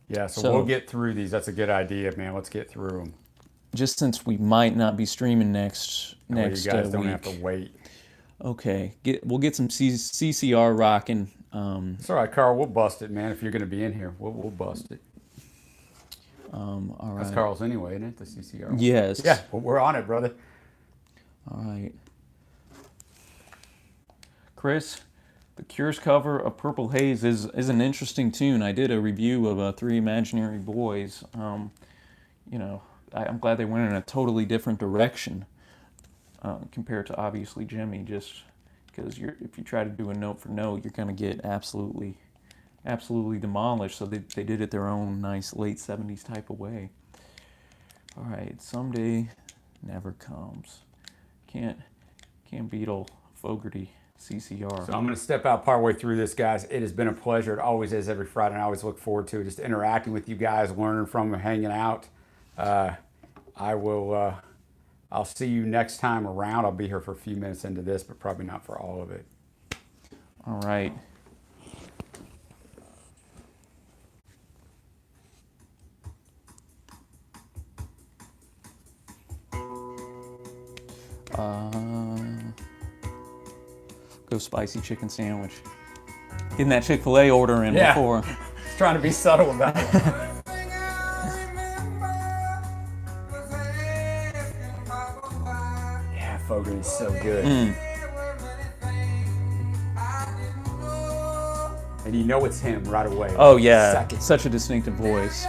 Yeah, so we'll get through these. That's a good idea, man. Let's get through them. Just since we might not be streaming next you guys don't week. have to wait. Okay, we'll get some CCR rocking. It's all right, Carl. We'll bust it, man. If you're going to be in here, we'll bust it. All right. That's Carl's anyway, isn't it? The CCR. Yes. Yeah, well, we're on it, brother. All right. Chris, the Cure's cover of Purple Haze is an interesting tune. I did a review of 3 Imaginary Boys. You know, I'm glad they went in a totally different direction. Compared to obviously Jimmy, just because if you try to do a note for note, you're gonna get absolutely demolished. So they did it their own nice late 70s type of way. All right, Someday Never Comes. Can't Beatle Fogarty CCR. So I'm going to step out partway through this, guys. It has been a pleasure. It always is every Friday, and I always look forward to it. Just interacting with you guys, learning from them, hanging out. I'll see you next time around. I'll be here for a few minutes into this, but probably not for all of it. All right. Go spicy chicken sandwich. Getting that Chick-fil-A order in before. Just trying to be subtle about it. Fogarty's so good. And you know it's him right away. Oh yeah, such a distinctive voice.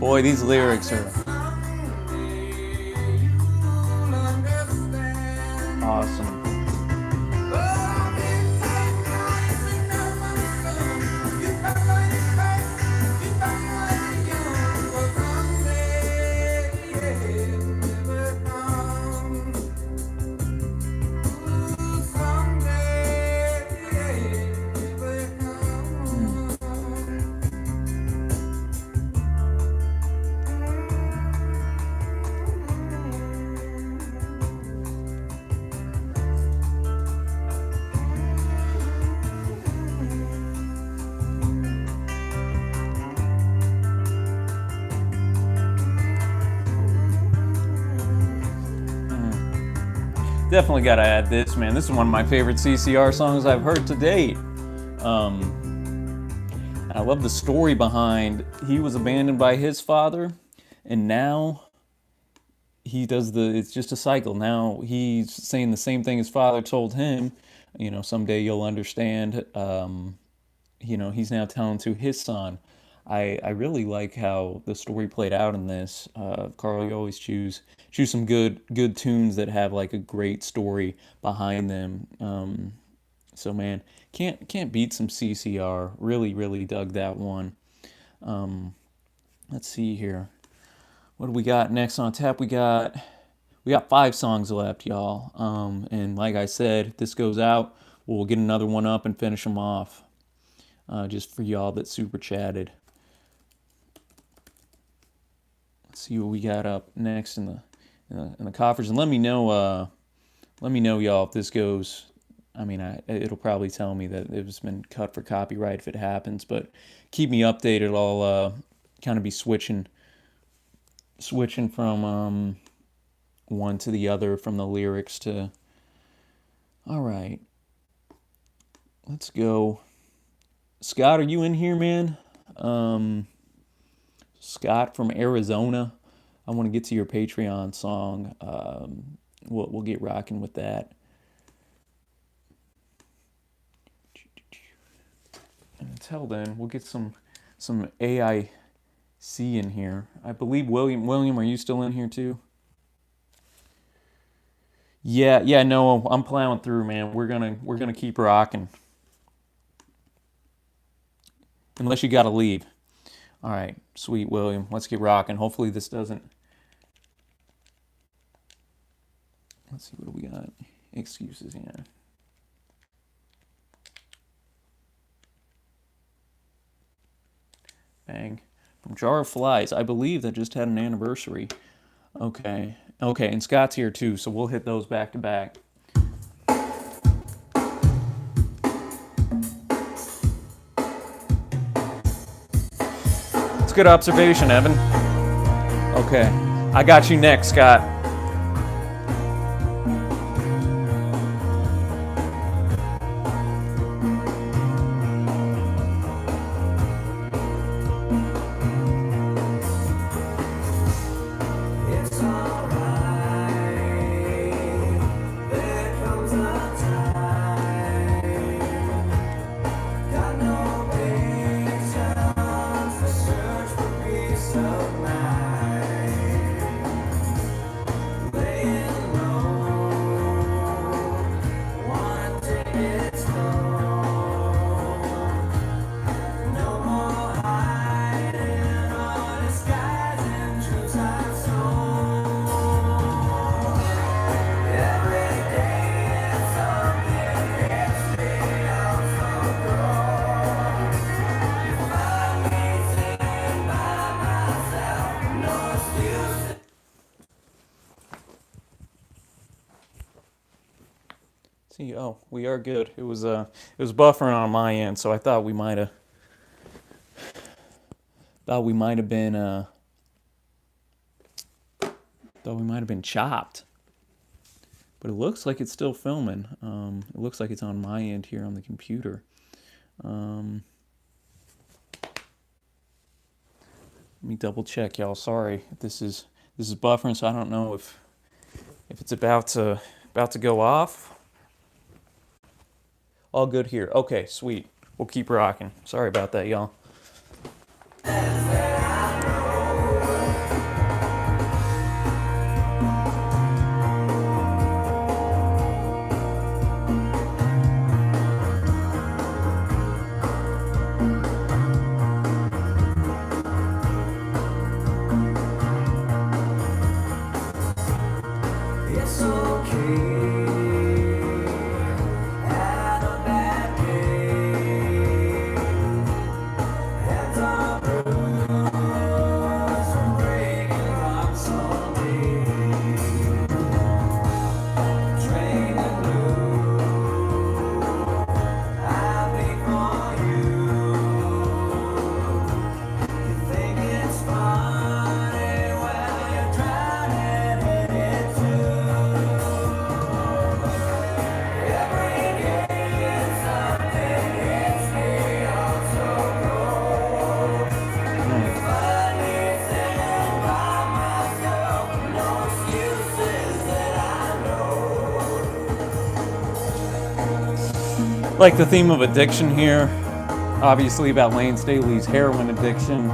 Boy, these lyrics are awesome. Definitely got to add this, man. This is one of my favorite CCR songs I've heard to date. I love the story behind he was abandoned by his father, and now he does it's just a cycle. Now he's saying the same thing his father told him, someday you'll understand. He's now telling to his son. I really like how the story played out in this. Carl, you always choose some good tunes that have like a great story behind them. So man, can't beat some CCR. Really, really dug that one. Let's see here. What do we got next on tap? We got 5 songs left, y'all. And like I said, this goes out, we'll get another one up and finish them off. Just for y'all that super chatted. Let's see what we got up next in the coffers, and let me know, y'all, if this goes. I mean, it'll probably tell me that it's been cut for copyright if it happens, but keep me updated. I'll kind of be switching from one to the other, from the lyrics to. All right, let's go. Scott, are you in here, man? Scott from Arizona. I want to get to your Patreon song. We'll get rocking with that. And until then, we'll get some AIC in here. I believe William, are you still in here too? Yeah, no, I'm plowing through, man. We're gonna keep rocking. Unless you gotta leave. All right, sweet, William. Let's get rocking. Hopefully this doesn't. Let's see, what do we got? Excuses, yeah. Bang. From Jar of Flies. I believe that just had an anniversary. Okay, and Scott's here too, so we'll hit those back to back. Good observation, Evan. Okay, I got you next, Scott. See, oh, we are good. It was buffering on my end, so I thought we might have been chopped. But it looks like it's still filming. It looks like it's on my end here on the computer. Let me double check, y'all. Sorry, this is buffering, so I don't know if it's about to go off. All good here. Okay, sweet. We'll keep rocking. Sorry about that, y'all. like the theme of addiction here. Obviously about Lane Staley's heroin addiction.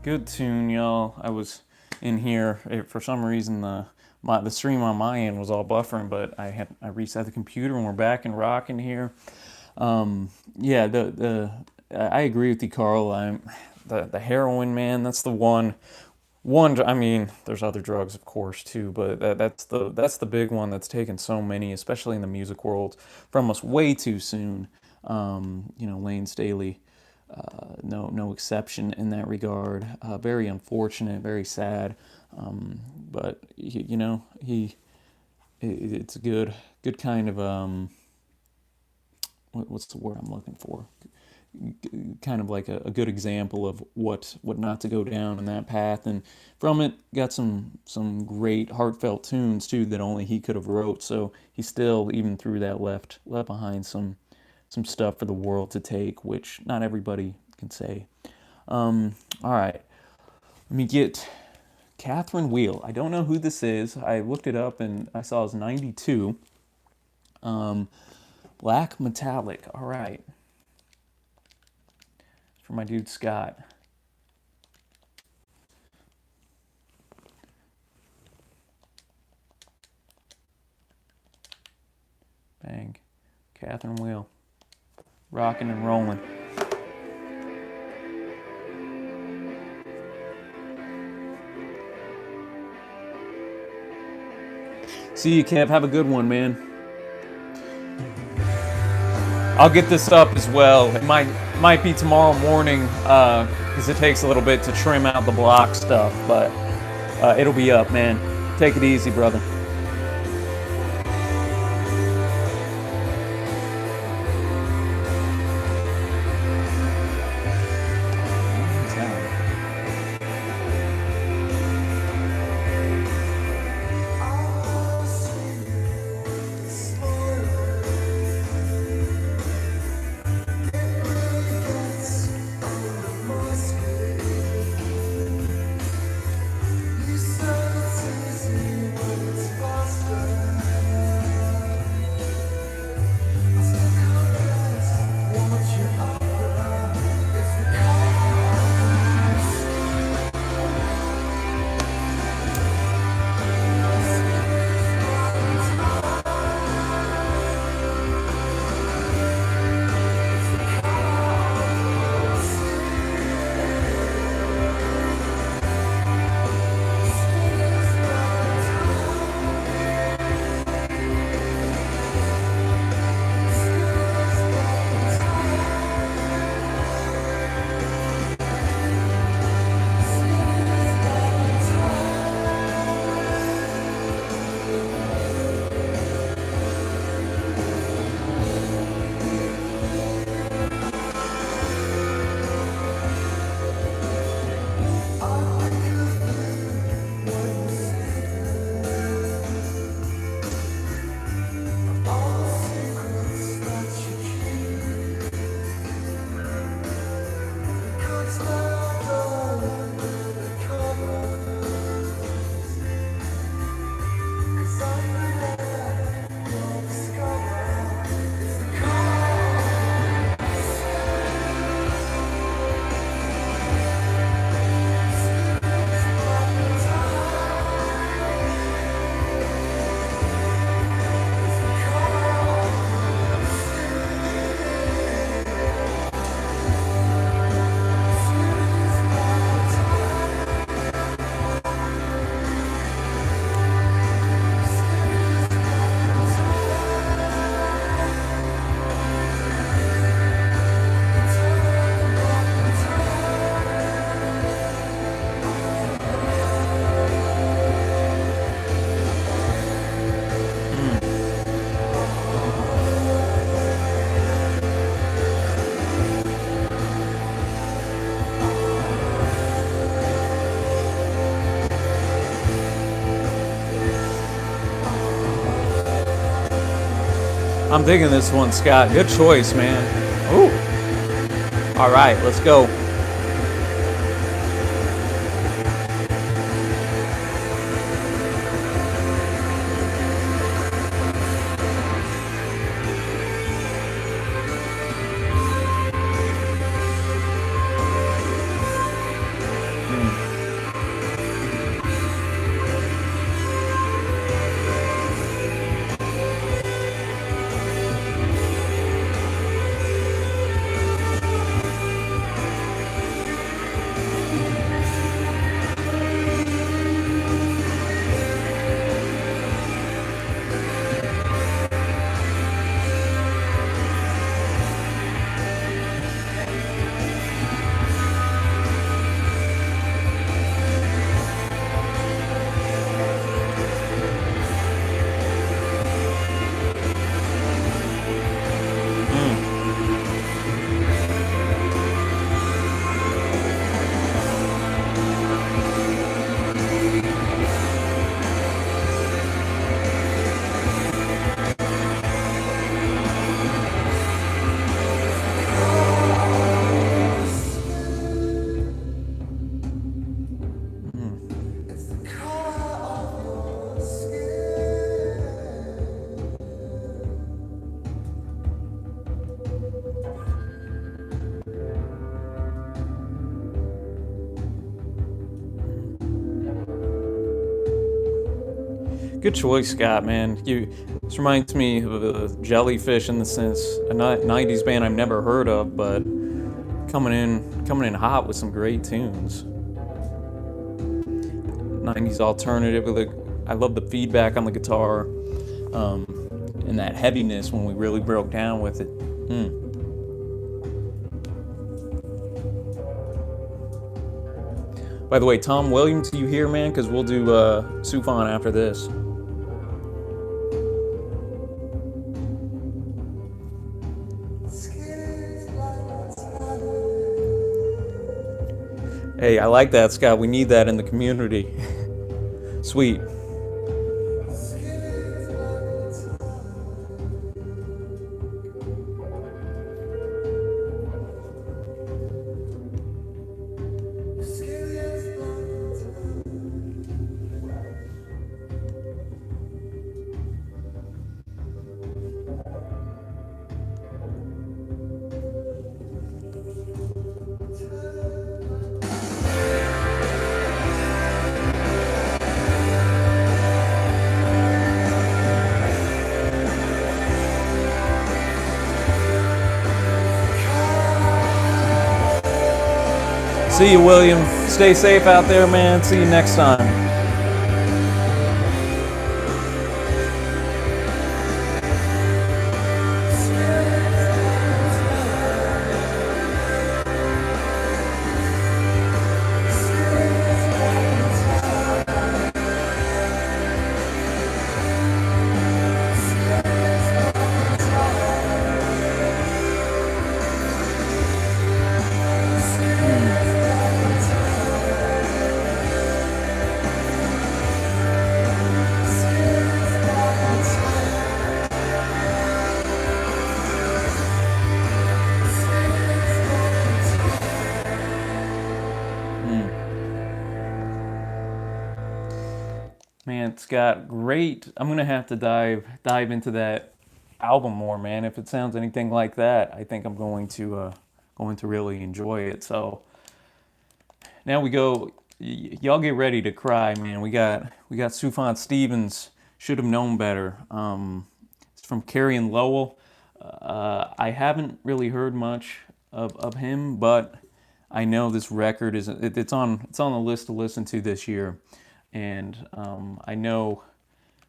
Good tune, y'all. I was in here for some reason. The stream on my end was all buffering, but I reset the computer and we're back and rocking here. Yeah, I agree with you, Carl. The heroin, man. That's the one. I mean, there's other drugs, of course, too, but that's the big one that's taken so many, especially in the music world, from us way too soon. Lane Staley. No exception in that regard. Very unfortunate, very sad. But it's a good kind of what's the word I'm looking for? Kind of like a good example of what not to go down in that path. And from it, got some great heartfelt tunes too that only he could have wrote. So he still, even through that, left behind some stuff for the world to take, which not everybody can say. All right, let me get Catherine Wheel. I don't know who this is. I looked it up and I saw it's 92. Black Metallic. All right. For my dude Scott. Bang. Catherine Wheel. Rocking and rolling. See you, Kev. Have a good one, man. I'll get this up as well. It might be tomorrow morning because it takes a little bit to trim out the block stuff, but it'll be up, man. Take it easy, brother. I'm digging this one, Scott. Good choice, man. Ooh. All right, let's go. Good choice, Scott, man. This reminds me of a Jellyfish in the sense a 90s band I've never heard of, but coming in hot with some great tunes. 90s alternative. I love the feedback on the guitar, and that heaviness when we really broke down with it. By the way, Tom Williams, you here, man? Because we'll do Sufan after this. Hey, I like that, Scott. We need that in the community. Sweet. See you, William. Stay safe out there, man. See you next time. Man, Scott, great. I'm gonna have to dive into that album more, man. If it sounds anything like that, I think I'm going to really enjoy it. So now we go. Y'all get ready to cry, man. We got Sufjan Stevens. Should have known better. It's from Carrie and Lowell. I haven't really heard much of him, but I know this record it's on the list to listen to this year. And I know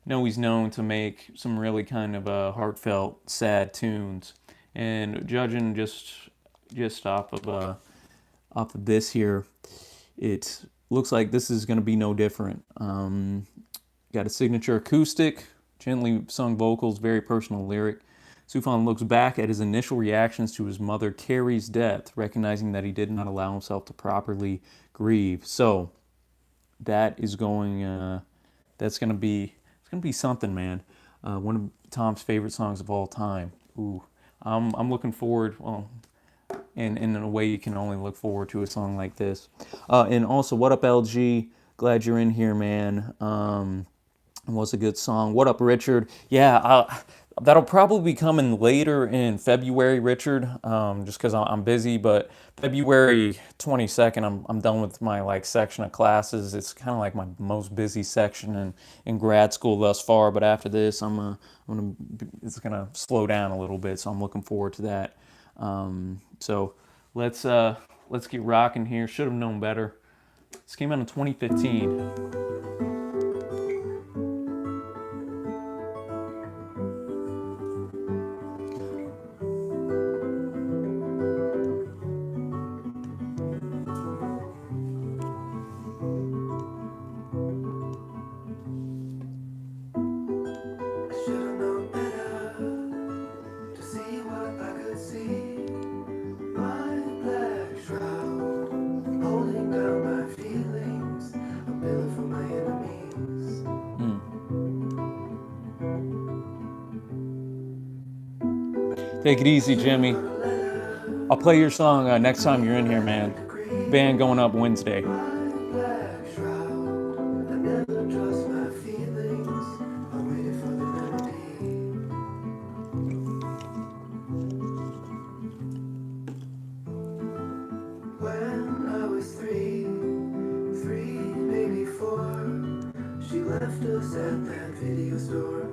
he's known to make some really kind of heartfelt, sad tunes. And judging just off of this here, it looks like this is going to be no different. Got a signature acoustic, gently sung vocals, very personal lyric. Sufjan looks back at his initial reactions to his mother Carrie's death, recognizing that he did not allow himself to properly grieve. So that's going to be something, man. One of Tom's favorite songs of all time. Ooh, I'm looking forward. Well, in a way you can only look forward to a song like this. And also, what up, LG? Glad you're in here, man. Was a good song. What up, Richard? Yeah, that'll probably be coming later in February, Richard. Just because I'm busy, but February 22nd, I'm done with my like section of classes. It's kind of like my most busy section in grad school thus far. But after this, it's gonna slow down a little bit. So I'm looking forward to that. So let's get rocking here. Should have known better. This came out in 2015. Should've known better to see what I could see. My black shroud holding down my feelings, a pillar for my enemies. Take it easy, Jimmy. I'll play your song next time you're in here, man. Band going up Wednesday. My black shroud, I never trust my feelings. I waited for the remedy. When I was three, maybe four, she left us at that video store.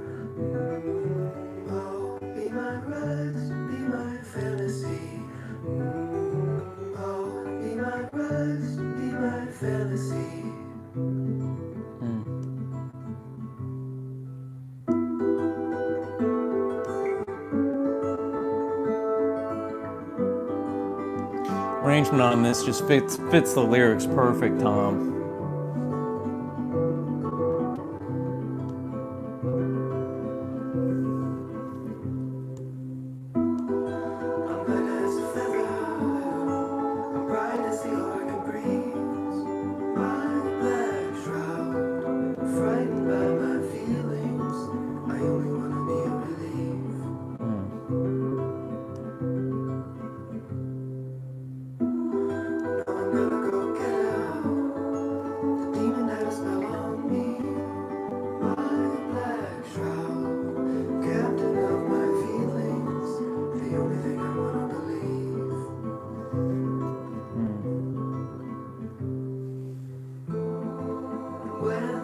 Oh, be my rest, be my fantasy. Oh, be my rest, be my fantasy. Arrangement on this just fits the lyrics perfect, Tom. I'm light as a feather, I'm bright as the Oregon breeze. My black shroud, frightened by my feelings. I only wanna be a relief. No, I'm not a go-getter. The demon had a spell on me. My black shroud, captain of my feelings. The only thing I wanna believe. When